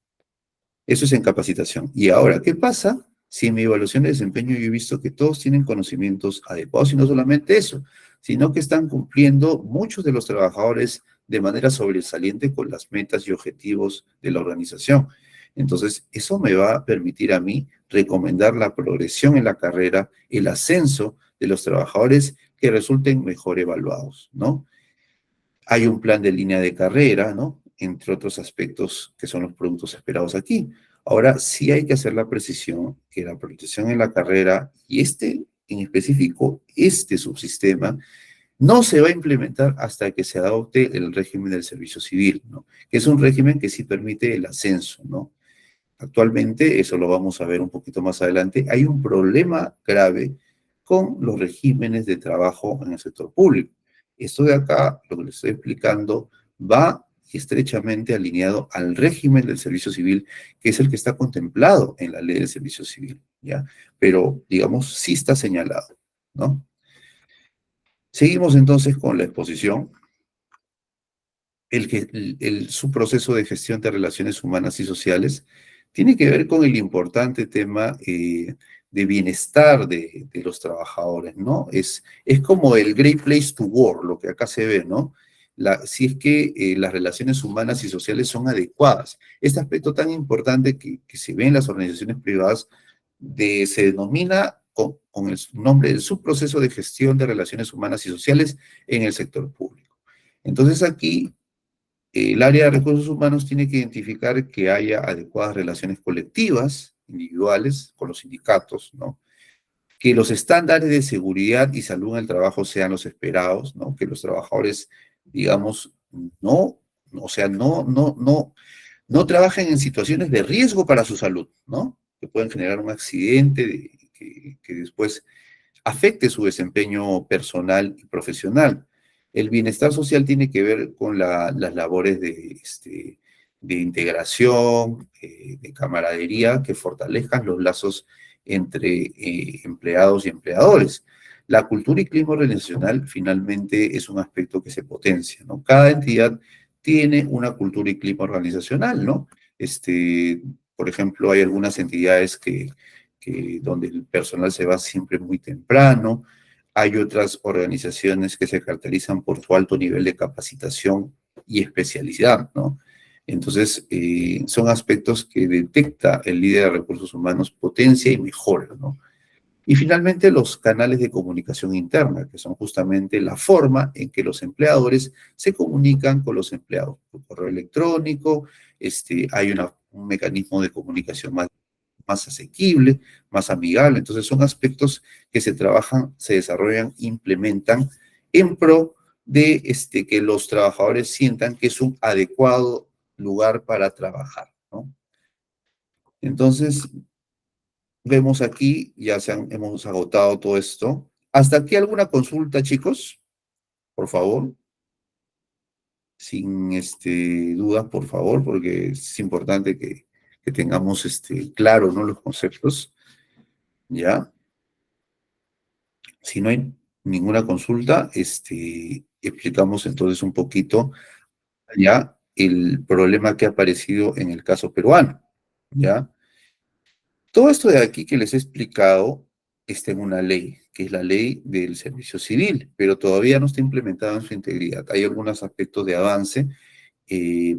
Eso es en capacitación. Y ahora, ¿qué pasa si en mi evaluación de desempeño yo he visto que todos tienen conocimientos adecuados y no solamente eso, sino que están cumpliendo muchos de los trabajadores de manera sobresaliente con las metas y objetivos de la organización? Entonces, eso me va a permitir a mí recomendar la progresión en la carrera, el ascenso de los trabajadores que resulten mejor evaluados, ¿no? Hay un plan de línea de carrera, ¿no? Entre otros aspectos que son los productos esperados aquí. Ahora, sí hay que hacer la precisión que la protección en la carrera y en específico, este subsistema, no se va a implementar hasta que se adopte el régimen del servicio civil, ¿no? Que es un régimen que sí permite el ascenso, ¿no? Actualmente, eso lo vamos a ver un poquito más adelante, hay un problema grave con los regímenes de trabajo en el sector público. Esto de acá, lo que les estoy explicando, va estrechamente alineado al régimen del servicio civil, que es el que está contemplado en la ley del servicio civil, ¿ya? Pero, digamos, sí está señalado, ¿no? Seguimos entonces con la exposición. Su proceso de gestión de relaciones humanas y sociales tiene que ver con el importante tema de bienestar de los trabajadores, ¿no? Es como el Great Place to Work, lo que acá se ve, ¿no? Si es que las relaciones humanas y sociales son adecuadas. Este aspecto tan importante que se ve en las organizaciones privadas se denomina con el nombre del subproceso de gestión de relaciones humanas y sociales en el sector público. Entonces aquí el área de recursos humanos tiene que identificar que haya adecuadas relaciones colectivas, individuales, con los sindicatos, ¿no? Que los estándares de seguridad y salud en el trabajo sean los esperados, ¿no? Que los trabajadores, digamos, o sea, no trabajen en situaciones de riesgo para su salud, ¿no? Que pueden generar un accidente que después afecte su desempeño personal y profesional. El bienestar social tiene que ver con las labores de integración, de camaradería, que fortalezcan los lazos entre empleados y empleadores. La cultura y clima organizacional finalmente es un aspecto que se potencia, ¿no? Cada entidad tiene una cultura y clima organizacional, ¿no? Por ejemplo, hay algunas entidades donde el personal se va siempre muy temprano. Hay otras organizaciones que se caracterizan por su alto nivel de capacitación y especialidad, ¿no? Entonces, son aspectos que detecta el líder de recursos humanos, potencia y mejora, ¿no? Y finalmente, los canales de comunicación interna, que son justamente la forma en que los empleadores se comunican con los empleados. Por correo electrónico, hay un mecanismo de comunicación más asequible, más amigable. Entonces son aspectos que se trabajan, se desarrollan, implementan en pro de que los trabajadores sientan que es un adecuado lugar para trabajar, ¿no? Entonces, vemos aquí, hemos agotado todo esto. ¿Hasta aquí alguna consulta, chicos? Por favor. Sin dudas, por favor, porque es importante que tengamos claro, ¿no? Los conceptos. ¿Ya? Si no hay ninguna consulta, explicamos entonces un poquito ya el problema que ha aparecido en el caso peruano, ¿ya? Todo esto de aquí que les he explicado está en una ley, que es la ley del servicio civil, pero todavía no está implementada en su integridad. Hay algunos aspectos de avance.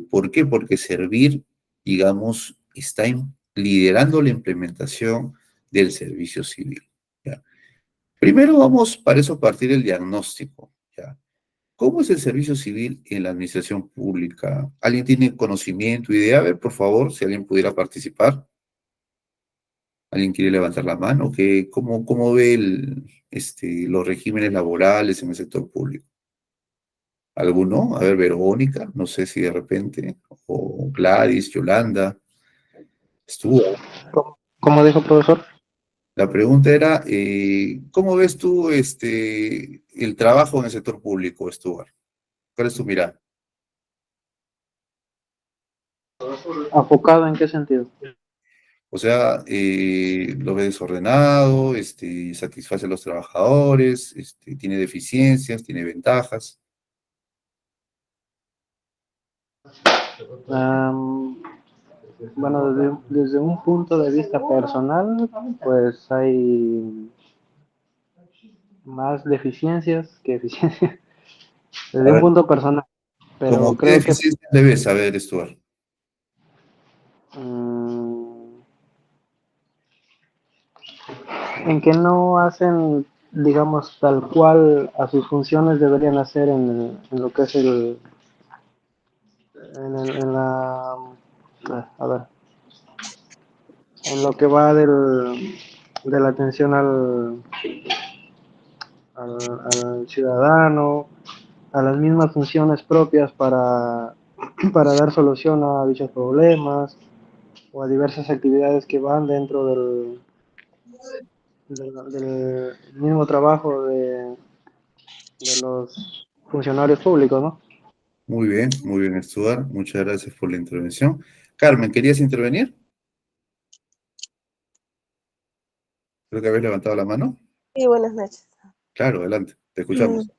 ¿Por qué? Porque Servir, digamos, liderando la implementación del servicio civil, ¿ya? Primero vamos, para eso, partir del diagnóstico, ¿ya? ¿Cómo es el servicio civil en la administración pública? ¿Alguien tiene conocimiento, idea? A ver, por favor, si alguien pudiera participar. ¿Alguien quiere levantar la mano? ¿Cómo ve los regímenes laborales en el sector público? ¿Alguno? A ver, Verónica, no sé si de repente, o Gladys, Yolanda, Stuart. ¿Cómo dijo, profesor? La pregunta era, ¿cómo ves tú el trabajo en el sector público, Stuart? ¿Cuál es tu mirada? ¿Enfocado en qué sentido? O sea, lo ve desordenado, satisface a los trabajadores, tiene deficiencias, tiene ventajas. Am, bueno, desde un punto de vista personal, pues hay más deficiencias que eficiencias, A desde un ver, punto personal, pero ¿cómo qué creo que deficiencias le ves? A ver, Stuart. mm, en que no hacen, digamos, tal cual a sus funciones deberían hacer en lo que es en la, a ver, en lo que va de la atención al ciudadano, a las mismas funciones propias para dar solución a dichos problemas o a diversas actividades que van dentro del mismo trabajo de los funcionarios públicos, ¿no? Muy bien, Stuart. Muchas gracias por la intervención. Carmen, ¿querías intervenir? Creo que habéis levantado la mano. Sí, buenas noches. Claro, adelante, te Mm, escuchamos.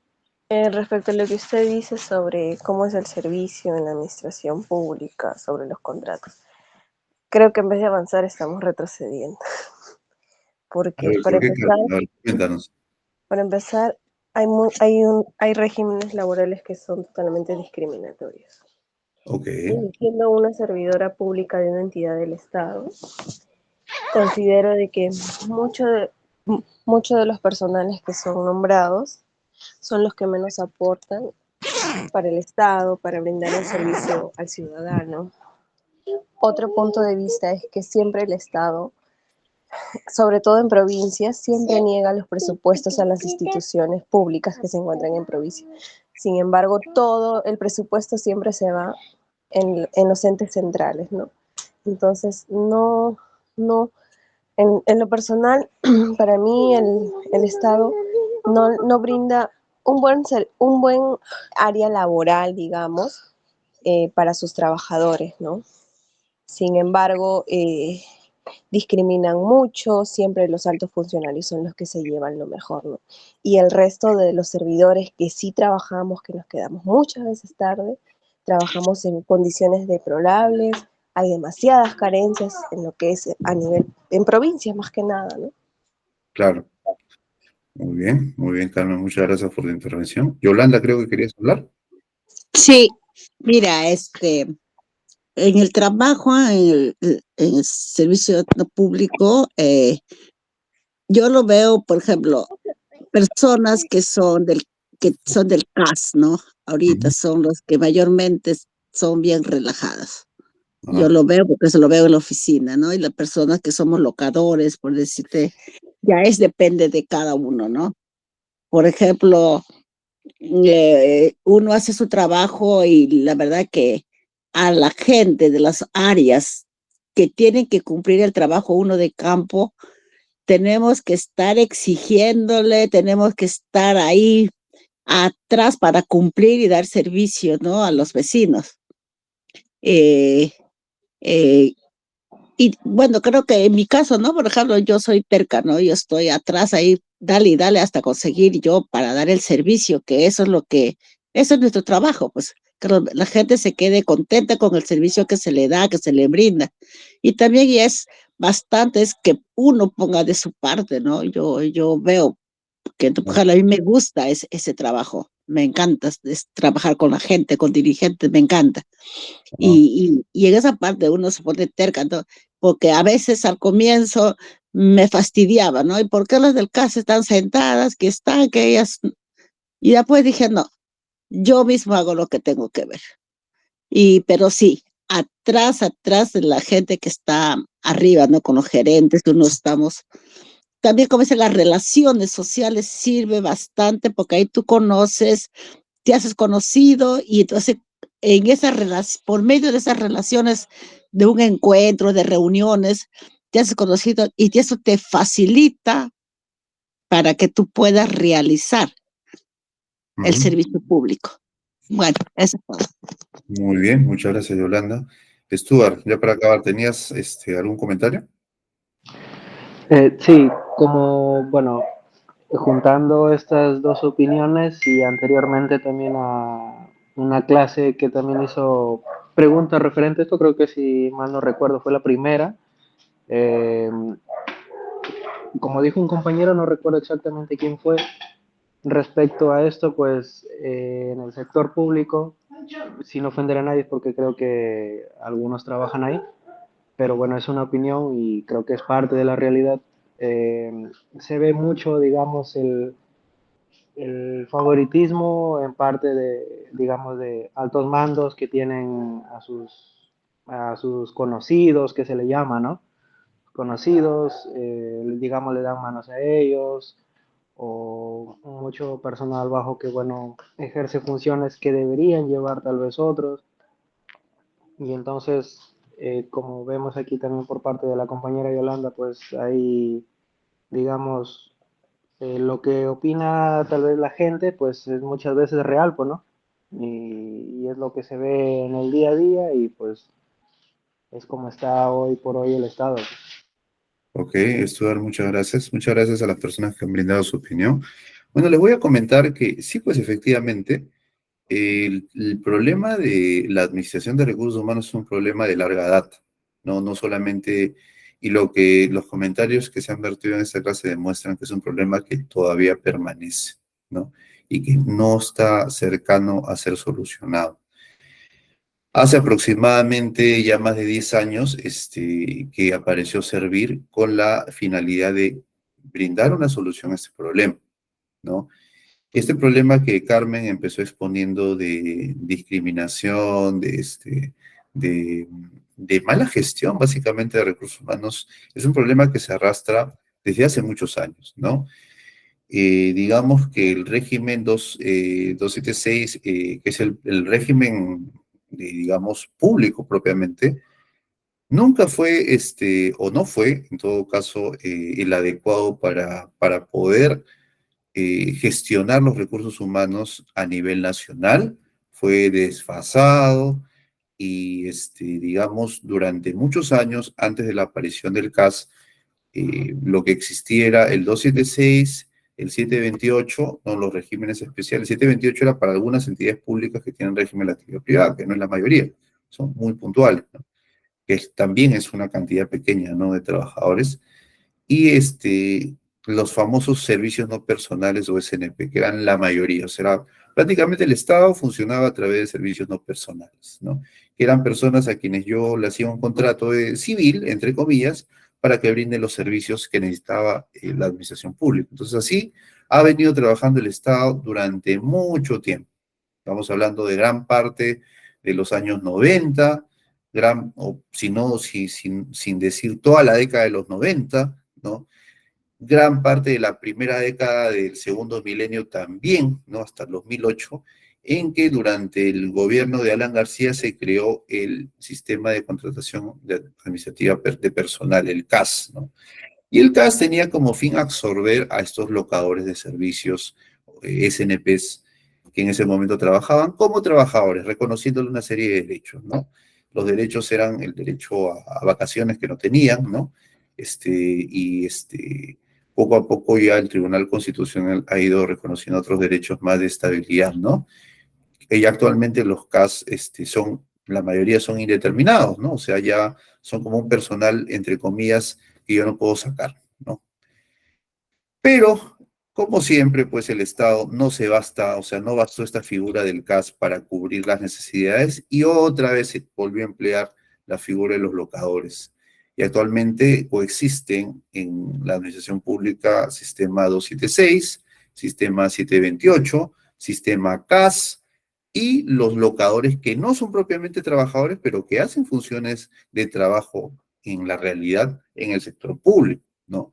Respecto a lo que usted dice sobre cómo es el servicio en la administración pública, sobre los contratos, creo que en vez de avanzar estamos retrocediendo. A Porque ver, ¿por qué, Carmen? A ver, cuéntanos. para empezar hay regímenes laborales que son totalmente discriminatorios. Ok, Y siendo una servidora pública de una entidad del Estado, considero de que muchos de los personales que son nombrados son los que menos aportan para el Estado, para brindar un servicio al ciudadano. Otro punto de vista es que siempre el Estado, sobre todo en provincias, siempre niega los presupuestos a las instituciones públicas que se encuentran en provincia. Sin embargo, todo el presupuesto siempre se va en los entes centrales, ¿no? Entonces, no, en lo personal, para mí el Estado no brinda un buen área laboral, digamos, para sus trabajadores, ¿no? Sin embargo, discriminan mucho, siempre los altos funcionarios son los que se llevan lo mejor, ¿no? Y el resto de los servidores que sí trabajamos, que nos quedamos muchas veces tarde, trabajamos en condiciones deplorables, hay demasiadas carencias en lo que es a nivel, en provincias más que nada, ¿no? claro. Muy bien, Carmen, muchas gracias por la intervención. Yolanda, creo que querías hablar. Sí, mira, en el trabajo, en el servicio público, yo lo veo, por ejemplo, personas que son del CAS, ¿no? Ahorita Ujú. son los que mayormente son bien relajadas. Yo Ajá, lo veo porque eso lo veo en la oficina, ¿no? Y las personas que somos locadores, por decirte, depende de cada uno, ¿no? Por ejemplo, uno hace su trabajo y la verdad que a la gente de las áreas que tienen que cumplir el trabajo uno de campo, tenemos que estar exigiéndole, tenemos que estar ahí atrás para cumplir y dar servicio, ¿no? A los vecinos. Eh, eh, y bueno, creo que en mi caso, ¿no? Por ejemplo, yo soy terca, ¿no? Yo estoy atrás ahí, dale y dale hasta conseguir yo para dar el servicio, que eso es nuestro trabajo, pues, que la gente se quede contenta con el servicio que se le da, que se le brinda. Y también es bastante es que uno ponga de su parte, ¿no? Yo veo que por ejemplo, a mí me gusta ese trabajo, me encanta trabajar con la gente, con dirigentes, me encanta. ajá, Y en esa parte uno se pone terca, ¿no? Porque a veces al comienzo me fastidiaba, ¿no? ¿Y por qué las del CAS están sentadas, que ellas? Y después dije, no, yo mismo hago lo que tengo que ver. Pero sí, atrás de la gente que está arriba, ¿no? Con los gerentes, que uno estamos. También, como dicen, las relaciones sociales sirve bastante porque ahí tú conoces, te haces conocido y entonces en esa por medio de esas relaciones, de un encuentro, de reuniones, te haces conocido y eso te facilita para que tú puedas realizar el servicio público. Bueno, eso es todo. Muy bien, muchas gracias, Yolanda. Stuart, ya para acabar, ¿tenías algún comentario? Sí, como, bueno, juntando estas dos opiniones y anteriormente también a una clase que también hizo preguntas referentes a esto, creo que si mal no recuerdo fue la primera. Eh, Como dijo un compañero, no recuerdo exactamente quién fue, respecto a esto, pues en el sector público, sin ofender a nadie, porque creo que algunos trabajan ahí, pero bueno, es una opinión y creo que es parte de la realidad. Se ve mucho, digamos, el favoritismo en parte de, digamos, de altos mandos que tienen a sus conocidos, que se le llama, ¿no? Conocidos, digamos, le dan manos a ellos, o mucho personal bajo que, bueno, ejerce funciones que deberían llevar tal vez otros. Y entonces, como vemos aquí también por parte de la compañera Yolanda, pues hay, digamos, lo que opina tal vez la gente, pues es muchas veces real, pues, ¿no? Y es lo que se ve en el día a día y pues es como está hoy por hoy el Estado. Ok, Stuart, muchas gracias. Muchas gracias a las personas que han brindado su opinión. Bueno, les voy a comentar que sí, pues efectivamente, el problema de la administración de recursos humanos es un problema de larga data, ¿no? No solamente, y lo que los comentarios que se han vertido en esta clase demuestran que es un problema que todavía permanece, ¿no? Y que no está cercano a ser solucionado. Hace aproximadamente ya más de 10 años que apareció Servir con la finalidad de brindar una solución a este problema, ¿no? Este problema que Carmen empezó exponiendo de discriminación, de mala gestión básicamente de recursos humanos, es un problema que se arrastra desde hace muchos años, ¿no? Digamos que el régimen 276, que es el régimen, digamos, público propiamente, nunca fue, o no fue, en todo caso, el adecuado para poder gestionar los recursos humanos a nivel nacional. Fue desfasado y, digamos, durante muchos años, antes de la aparición del CAS, lo que existiera el 276, el 728, no los regímenes especiales. El 728 era para algunas entidades públicas que tienen régimen de actividad privada, que no es la mayoría, son muy puntuales, ¿no? Que también es una cantidad pequeña, ¿no?, de trabajadores. Y los famosos servicios no personales o SNP, que eran la mayoría. O sea, prácticamente el Estado funcionaba a través de servicios no personales, ¿no? Que eran personas a quienes yo le hacía un contrato civil, entre comillas, para que brinden los servicios que necesitaba la administración pública. Entonces, así ha venido trabajando el Estado durante mucho tiempo. Estamos hablando de gran parte de los años 90, o si no, sin decir toda la década de los 90, ¿no? Gran parte de la primera década del segundo milenio también, ¿no? Hasta el 2008, en que durante el gobierno de Alan García se creó el sistema de contratación administrativa de personal, el CAS, ¿no? Y el CAS tenía como fin absorber a estos locadores de servicios, SNPs, que en ese momento trabajaban como trabajadores, reconociéndole una serie de derechos, ¿no? Los derechos eran el derecho a vacaciones que no tenían, ¿no? Poco a poco ya el Tribunal Constitucional ha ido reconociendo otros derechos más de estabilidad, ¿no? Y actualmente los CAS la mayoría son indeterminados, ¿no? O sea, ya son como un personal, entre comillas, que yo no puedo sacar, ¿no? Pero, como siempre, pues el Estado no se basta, o sea, no bastó esta figura del CAS para cubrir las necesidades y otra vez se volvió a emplear la figura de los locadores. Y actualmente coexisten en la administración pública sistema 276, sistema 728, sistema CAS, y los locadores que no son propiamente trabajadores, pero que hacen funciones de trabajo en la realidad en el sector público, ¿no?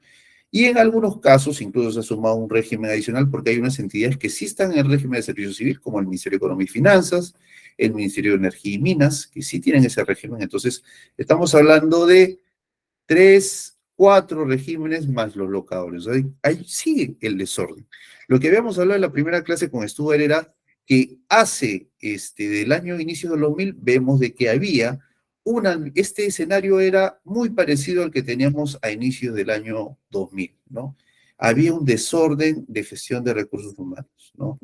Y en algunos casos incluso se ha sumado un régimen adicional porque hay unas entidades que sí están en el régimen de servicio civil, como el Ministerio de Economía y Finanzas, el Ministerio de Energía y Minas, que sí tienen ese régimen. Entonces, estamos hablando de 3, 4 regímenes más los locadores. Ahí sigue el desorden. Lo que habíamos hablado en la primera clase con Stuart era que del año inicio del 2000, vemos de que había este escenario era muy parecido al que teníamos a inicios del año 2000, ¿no? Había un desorden de gestión de recursos humanos, ¿no?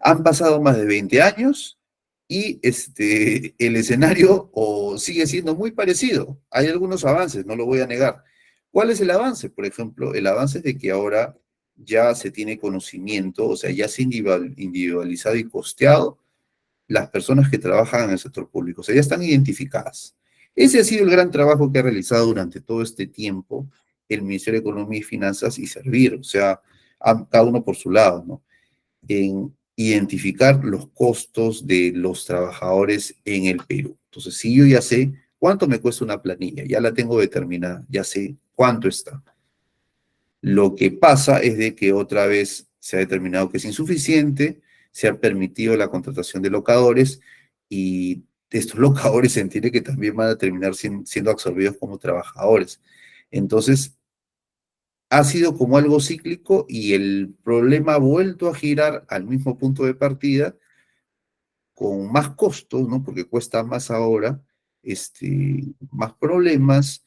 Han pasado más de 20 años y el escenario sigue siendo muy parecido. Hay algunos avances, no lo voy a negar. ¿Cuál es el avance? Por ejemplo, el avance es de que ahora ya se tiene conocimiento, o sea, ya se ha individualizado y costeado las personas que trabajan en el sector público, o sea, ya están identificadas. Ese ha sido el gran trabajo que ha realizado durante todo este tiempo el Ministerio de Economía y Finanzas y Servir, o sea, cada uno por su lado, ¿no? En identificar los costos de los trabajadores en el Perú. Entonces, si yo ya sé cuánto me cuesta una planilla, ya la tengo determinada, ya sé cuánto está. Lo que pasa es de que otra vez se ha determinado que es insuficiente, se ha permitido la contratación de locadores y estos locadores se entiende que también van a terminar siendo absorbidos como trabajadores. Entonces, ha sido como algo cíclico y el problema ha vuelto a girar al mismo punto de partida con más costos, ¿no? Porque cuesta más ahora, más problemas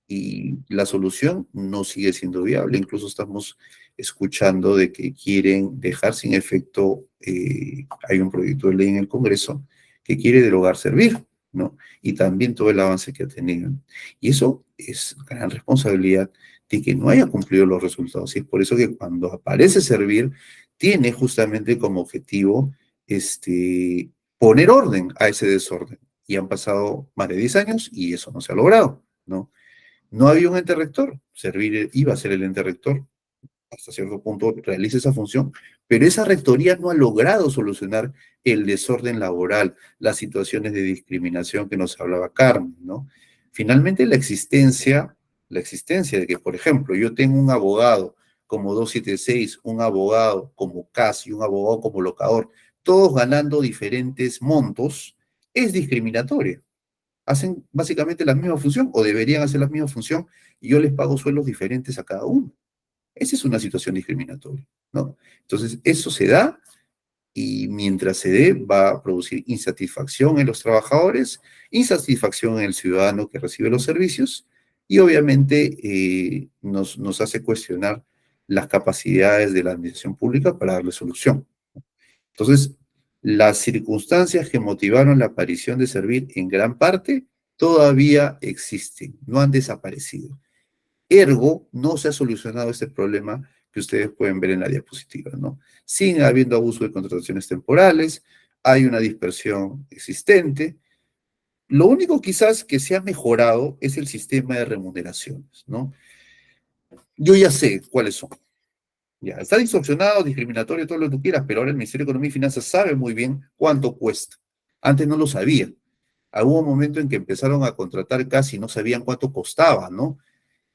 y la solución no sigue siendo viable. Incluso estamos escuchando de que quieren dejar sin efecto, hay un proyecto de ley en el Congreso que quiere derogar Servir, ¿no? Y también todo el avance que ha tenido. Y eso es gran responsabilidad de que no haya cumplido los resultados. Y es por eso que cuando aparece Servir, tiene justamente como objetivo poner orden a ese desorden. Y han pasado más de 10 años y eso no se ha logrado, ¿no? No había un ente rector, Servir iba a ser el ente rector, hasta cierto punto realiza esa función, pero esa rectoría no ha logrado solucionar el desorden laboral, las situaciones de discriminación que nos hablaba Carmen, ¿no? Finalmente la existencia de que, por ejemplo, yo tengo un abogado como 276, un abogado como CAS y un abogado como locador, todos ganando diferentes montos, es discriminatoria. Hacen básicamente la misma función o deberían hacer la misma función y yo les pago sueldos diferentes a cada uno. Esa es una situación discriminatoria, ¿no? Entonces, eso se da y mientras se dé va a producir insatisfacción en los trabajadores, insatisfacción en el ciudadano que recibe los servicios y obviamente nos hace cuestionar las capacidades de la administración pública para darle solución. Entonces, las circunstancias que motivaron la aparición de Servir en gran parte todavía existen, no han desaparecido. Ergo, no se ha solucionado este problema que ustedes pueden ver en la diapositiva, ¿no? Sigue habiendo abuso de contrataciones temporales, hay una dispersión existente. Lo único quizás que se ha mejorado es el sistema de remuneraciones, ¿no? Yo ya sé cuáles son. Ya, está distorsionado, discriminatorio, todo lo que tú quieras, pero ahora el Ministerio de Economía y Finanzas sabe muy bien cuánto cuesta. Antes no lo sabía. Hubo un momento en que empezaron a contratar casi y no sabían cuánto costaba, ¿no?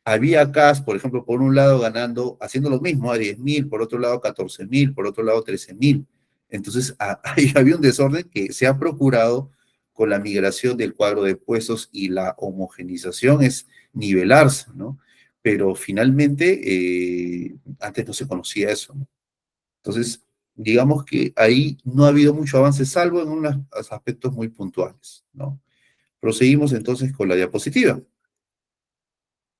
Había CAS, por ejemplo, por un lado ganando, haciendo lo mismo, a 10.000, por otro lado 14.000, por otro lado 13.000. Entonces, ahí había un desorden que se ha procurado con la migración del cuadro de puestos y la homogenización es nivelarse, ¿no? Pero finalmente, antes no se conocía eso, ¿no? Entonces, digamos que ahí no ha habido mucho avance, salvo en unos aspectos muy puntuales, ¿no? Proseguimos entonces con la diapositiva.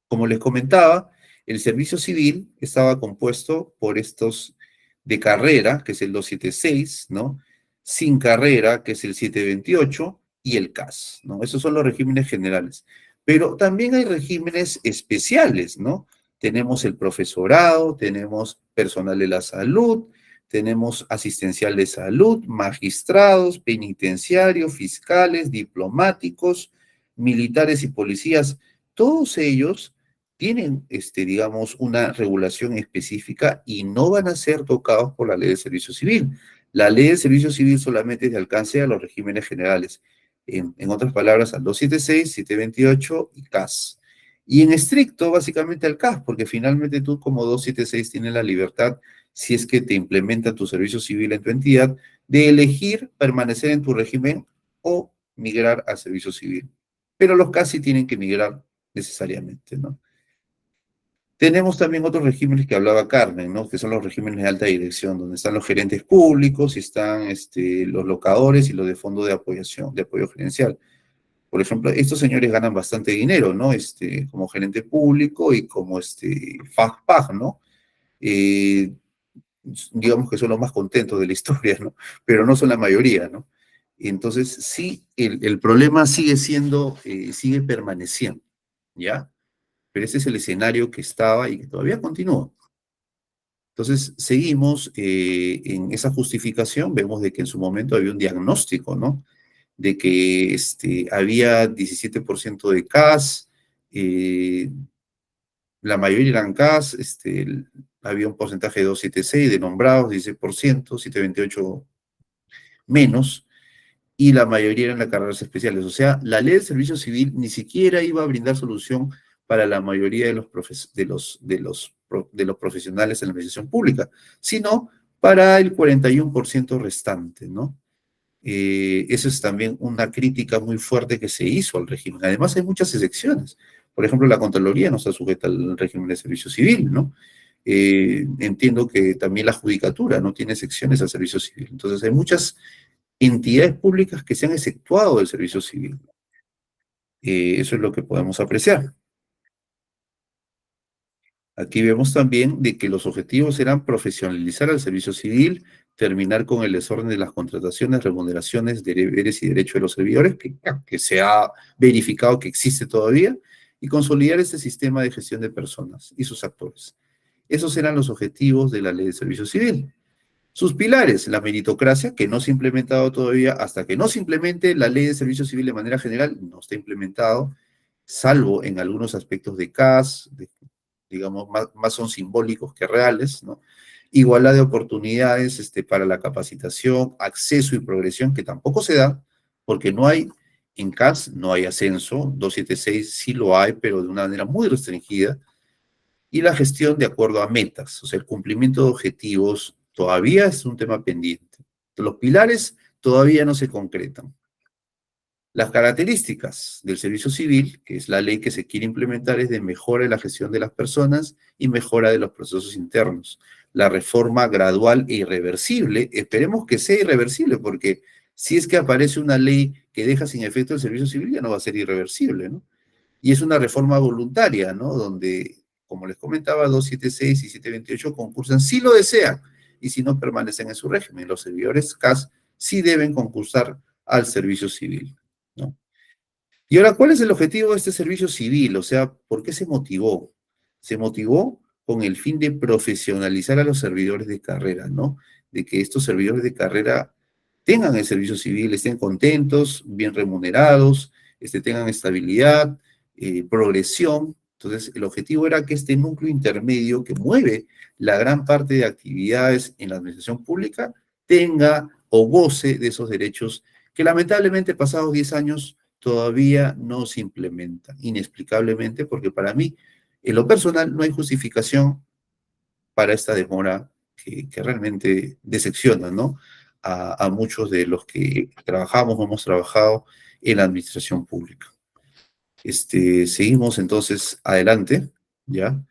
Como les comentaba, el servicio civil estaba compuesto por estos de carrera, que es el 276, ¿no? Sin carrera, que es el 728, y el CAS, ¿no? Esos son los regímenes generales. Pero también hay regímenes especiales, ¿no? Tenemos el profesorado, tenemos personal de la salud, tenemos asistencial de salud, magistrados, penitenciarios, fiscales, diplomáticos, militares y policías. Todos ellos tienen, digamos, una regulación específica y no van a ser tocados por la ley de servicio civil. La ley de servicio civil solamente es de alcance a los regímenes generales. En otras palabras, al 276, 728 y CAS. Y en estricto, básicamente al CAS, porque finalmente tú como 276 tienes la libertad, si es que te implementa tu servicio civil en tu entidad, de elegir permanecer en tu régimen o migrar al servicio civil. Pero los CAS sí tienen que migrar necesariamente, ¿no? Tenemos también otros regímenes que hablaba Carmen, ¿no? Que son los regímenes de alta dirección, donde están los gerentes públicos y están los locadores y los de fondo de apoyo gerencial. Por ejemplo, estos señores ganan bastante dinero, ¿no? Como gerente público y como FAG-PAG, ¿no? Eh, digamos que son los más contentos de la historia, ¿no? Pero no son la mayoría, ¿no? Entonces, sí, el problema sigue sigue permaneciendo, ¿ya? Pero ese es el escenario que estaba y que todavía continúa. Entonces, seguimos en esa justificación, vemos de que en su momento había un diagnóstico, ¿no? De que había 17% de CAS, la mayoría eran CAS, había un porcentaje de 276 de nombrados, 16%, 728 menos, y la mayoría eran las carreras especiales. O sea, la ley del servicio civil ni siquiera iba a brindar solución para la mayoría de los profesionales en la administración pública, sino para el 41% restante, ¿no? Eso es también una crítica muy fuerte que se hizo al régimen. Además, hay muchas excepciones. Por ejemplo, la Contraloría no está sujeta al régimen de servicio civil, ¿no? Entiendo que también la Judicatura no tiene excepciones al servicio civil. Entonces, hay muchas entidades públicas que se han exceptuado del servicio civil. Eso es lo que podemos apreciar. Aquí vemos también de que los objetivos eran profesionalizar al servicio civil, terminar con el desorden de las contrataciones, remuneraciones, deberes y derechos de los servidores, que se ha verificado que existe todavía, y consolidar este sistema de gestión de personas y sus actores. Esos eran los objetivos de la Ley de Servicio Civil. Sus pilares, la meritocracia, que no se ha implementado todavía, hasta que no se implemente la Ley de Servicio Civil de manera general, no está implementado, salvo en algunos aspectos de CAS, digamos, más son simbólicos que reales, ¿no? Igualdad de oportunidades para la capacitación, acceso y progresión, que tampoco se da, porque no hay, en CAS no hay ascenso, 276 sí lo hay, pero de una manera muy restringida, y la gestión de acuerdo a metas, o sea, el cumplimiento de objetivos todavía es un tema pendiente. Los pilares todavía no se concretan. Las características del servicio civil, que es la ley que se quiere implementar, es de mejora de la gestión de las personas y mejora de los procesos internos. La reforma gradual e irreversible, esperemos que sea irreversible, porque si es que aparece una ley que deja sin efecto el servicio civil, ya no va a ser irreversible, ¿no? Y es una reforma voluntaria, ¿no? Donde, como les comentaba, 276 y 728 concursan si lo desean, y si no permanecen en su régimen. Los servidores CAS sí deben concursar al servicio civil, ¿no? Y ahora, ¿cuál es el objetivo de este servicio civil? O sea, ¿por qué se motivó? Se motivó con el fin de profesionalizar a los servidores de carrera, ¿no? De que estos servidores de carrera tengan el servicio civil, estén contentos, bien remunerados, tengan estabilidad, progresión. Entonces, el objetivo era que este núcleo intermedio que mueve la gran parte de actividades en la administración pública tenga o goce de esos derechos que lamentablemente pasados 10 años todavía no se implementa, inexplicablemente, porque para mí, en lo personal, no hay justificación para esta demora que realmente decepciona, ¿no? A muchos de los que trabajamos o hemos trabajado en la administración pública. Seguimos entonces adelante, ¿ya?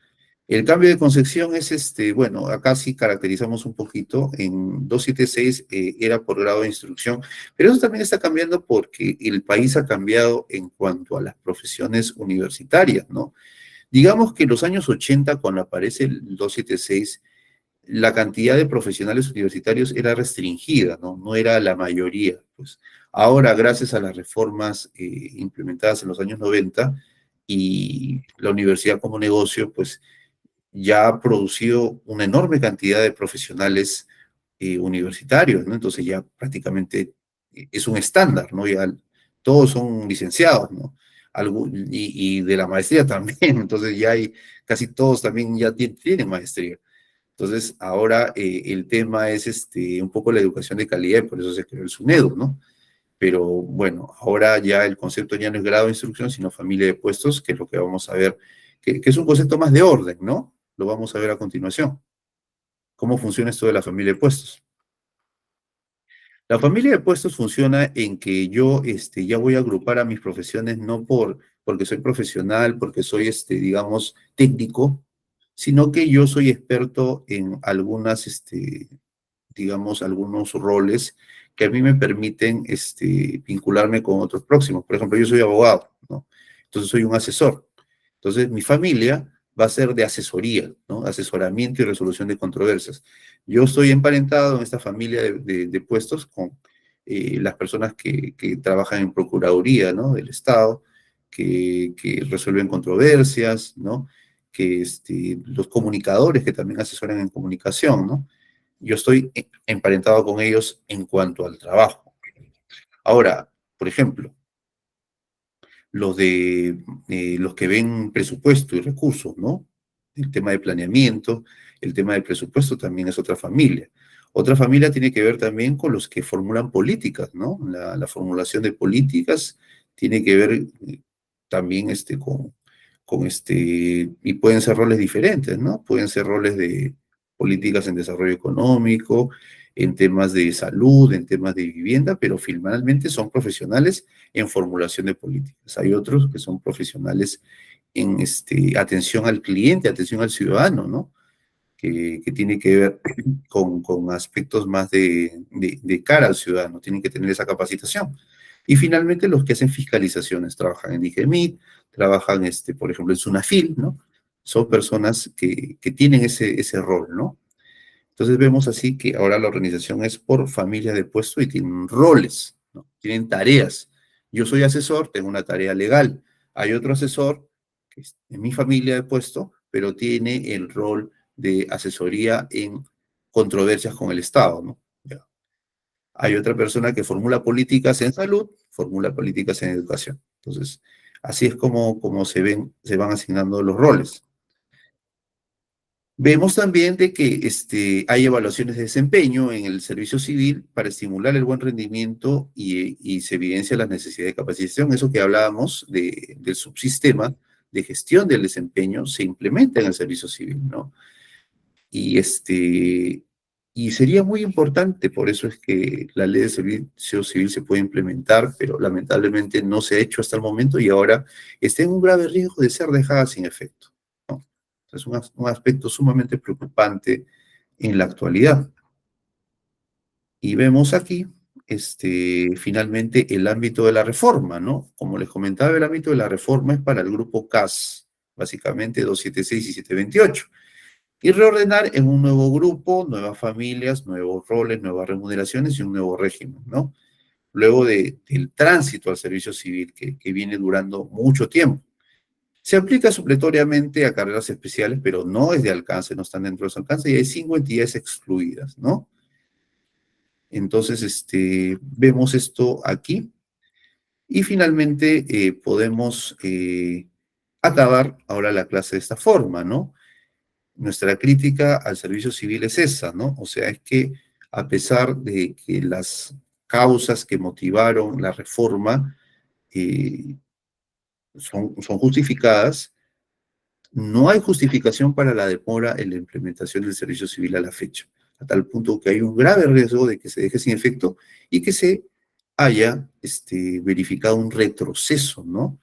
El cambio de concepción es bueno, acá sí caracterizamos un poquito, en 276 era por grado de instrucción, pero eso también está cambiando porque el país ha cambiado en cuanto a las profesiones universitarias, ¿no? Digamos que en los años 80, cuando aparece el 276, la cantidad de profesionales universitarios era restringida, ¿no? No era la mayoría, pues. Ahora, gracias a las reformas implementadas en los años 90 y la universidad como negocio, pues ya ha producido una enorme cantidad de profesionales universitarios, ¿no? Entonces ya prácticamente es un estándar, ¿no? Ya todos son licenciados, ¿no? Y de la maestría también, entonces ya hay, casi todos también ya tienen maestría. Entonces, ahora el tema es un poco la educación de calidad, y por eso se creó el SUNEDU, ¿no? Pero bueno, ahora ya el concepto ya no es grado de instrucción, sino familia de puestos, que es lo que vamos a ver, que es un concepto más de orden, ¿no? Lo vamos a ver a continuación. ¿Cómo funciona esto de la familia de puestos? La familia de puestos funciona en que yo ya voy a agrupar a mis profesiones no porque soy profesional, porque soy, digamos, técnico, sino que yo soy experto en algunas, digamos, algunos roles que a mí me permiten vincularme con otros próximos. Por ejemplo, yo soy abogado, ¿no? Entonces soy un asesor. Entonces mi familia va a ser de asesoría, ¿no? Asesoramiento y resolución de controversias. Yo estoy emparentado en esta familia de puestos con las personas que trabajan en Procuraduría, ¿no? Del Estado, que resuelven controversias, ¿no? Que los comunicadores que también asesoran en comunicación, ¿no? Yo estoy emparentado con ellos en cuanto al trabajo. Ahora, por ejemplo, los que ven presupuesto y recursos, ¿no? El tema de planeamiento, el tema del presupuesto también es otra familia. Otra familia tiene que ver también con los que formulan políticas, ¿no? La formulación de políticas tiene que ver también y pueden ser roles diferentes, ¿no? Pueden ser roles de políticas en desarrollo económico, en temas de salud, en temas de vivienda, pero finalmente son profesionales en formulación de políticas. Hay otros que son profesionales en atención al cliente, atención al ciudadano, ¿no? Que tiene que ver con aspectos más de cara al ciudadano, tienen que tener esa capacitación. Y finalmente los que hacen fiscalizaciones, trabajan en IGEMIT, trabajan, por ejemplo, en SUNAFIL, ¿no? Son personas que tienen ese rol, ¿no? Entonces vemos así que ahora la organización es por familia de puesto y tienen roles, ¿no? Tienen tareas. Yo soy asesor, tengo una tarea legal. Hay otro asesor que es en mi familia de puesto, pero tiene el rol de asesoría en controversias con el Estado, ¿no? Ya. Hay otra persona que formula políticas en salud, formula políticas en educación. Entonces, así es como se van asignando los roles. Vemos también de que hay evaluaciones de desempeño en el servicio civil para estimular el buen rendimiento y se evidencia las necesidades de capacitación. Eso que hablábamos del subsistema de gestión del desempeño se implementa en el servicio civil, ¿no? Y, y sería muy importante, por eso es que la ley de servicio civil se puede implementar, pero lamentablemente no se ha hecho hasta el momento y ahora está en un grave riesgo de ser dejada sin efecto, ¿no? Es un aspecto sumamente preocupante en la actualidad. Y vemos aquí, finalmente, el ámbito de la reforma, ¿no? Como les comentaba, el ámbito de la reforma es para el grupo CAS, básicamente 276 y 728. Y reordenar en un nuevo grupo, nuevas familias, nuevos roles, nuevas remuneraciones y un nuevo régimen, ¿no? Luego del tránsito al servicio civil, que viene durando mucho tiempo. Se aplica supletoriamente a carreras especiales, pero no es de alcance, no están dentro de su alcance, y hay 5 entidades excluidas, ¿no? Entonces, vemos esto aquí. Y finalmente podemos acabar ahora la clase de esta forma, ¿no? Nuestra crítica al servicio civil es esa, ¿no? O sea, es que a pesar de que las causas que motivaron la reforma son justificadas, no hay justificación para la demora en la implementación del servicio civil a la fecha, a tal punto que hay un grave riesgo de que se deje sin efecto y que se haya verificado un retroceso, ¿no?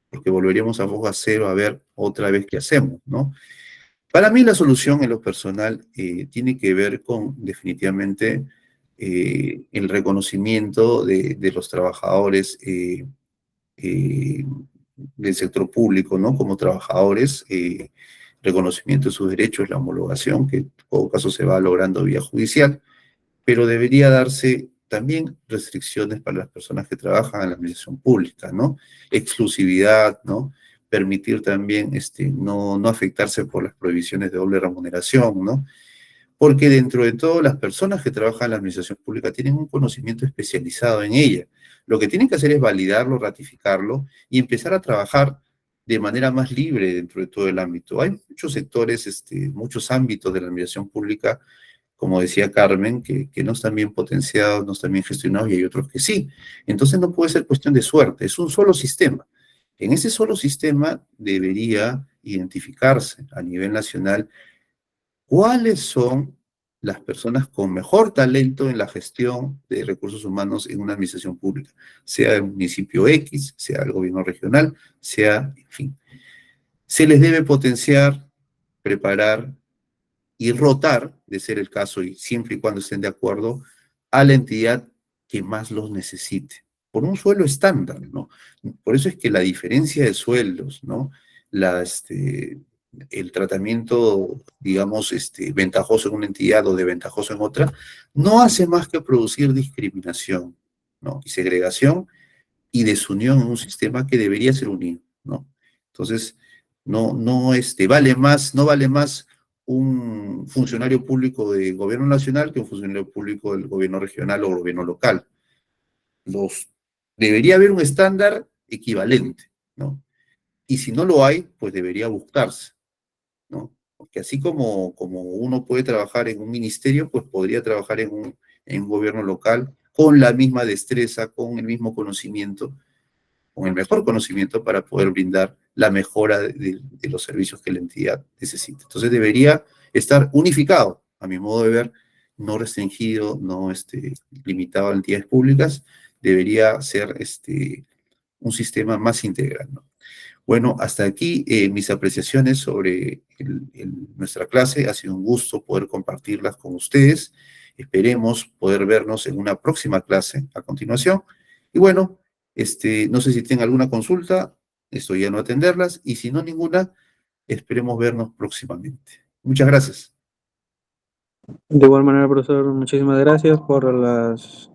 Porque volveríamos a foja cero a ver otra vez qué hacemos, ¿no? Para mí la solución en lo personal tiene que ver con definitivamente el reconocimiento de los trabajadores del sector público, ¿no? Como trabajadores, reconocimiento de sus derechos, la homologación, que en todo caso se va logrando vía judicial, pero debería darse también restricciones para las personas que trabajan en la administración pública, ¿no? Exclusividad, ¿no? Permitir también no afectarse por las prohibiciones de doble remuneración, ¿no? Porque dentro de todo, las personas que trabajan en la administración pública tienen un conocimiento especializado en ella. Lo que tienen que hacer es validarlo, ratificarlo y empezar a trabajar de manera más libre dentro de todo el ámbito. Hay muchos sectores, muchos ámbitos de la administración pública, como decía Carmen, que no están bien potenciados, no están bien gestionados, y hay otros que sí. Entonces no puede ser cuestión de suerte, es un solo sistema. En ese solo sistema debería identificarse a nivel nacional cuáles son las personas con mejor talento en la gestión de recursos humanos en una administración pública, sea el municipio X, sea el gobierno regional, sea, en fin. Se les debe potenciar, preparar y rotar, de ser el caso, y siempre y cuando estén de acuerdo, a la entidad que más los necesite, por un sueldo estándar, ¿no? Por eso es que la diferencia de sueldos, ¿no? La, el tratamiento, digamos, ventajoso en una entidad o desventajoso en otra, no hace más que producir discriminación, ¿no? Y segregación y desunión en un sistema que debería ser unido, ¿no? Entonces, no vale más un funcionario público del gobierno nacional que un funcionario público del gobierno regional o gobierno local. Debería haber un estándar equivalente, ¿no? Y si no lo hay, pues debería buscarse, ¿no? Porque así como uno puede trabajar en un ministerio, pues podría trabajar en un gobierno local con la misma destreza, con el mismo conocimiento, con el mejor conocimiento para poder brindar la mejora de los servicios que la entidad necesita. Entonces debería estar unificado, a mi modo de ver, no restringido, no limitado a entidades públicas, debería ser un sistema más integral, ¿no? Bueno, hasta aquí mis apreciaciones sobre nuestra clase. Ha sido un gusto poder compartirlas con ustedes. Esperemos poder vernos en una próxima clase a continuación. Y bueno, no sé si tienen alguna consulta, estoy ya no atenderlas, y si no ninguna, esperemos vernos próximamente. Muchas gracias. De igual manera, profesor, muchísimas gracias por las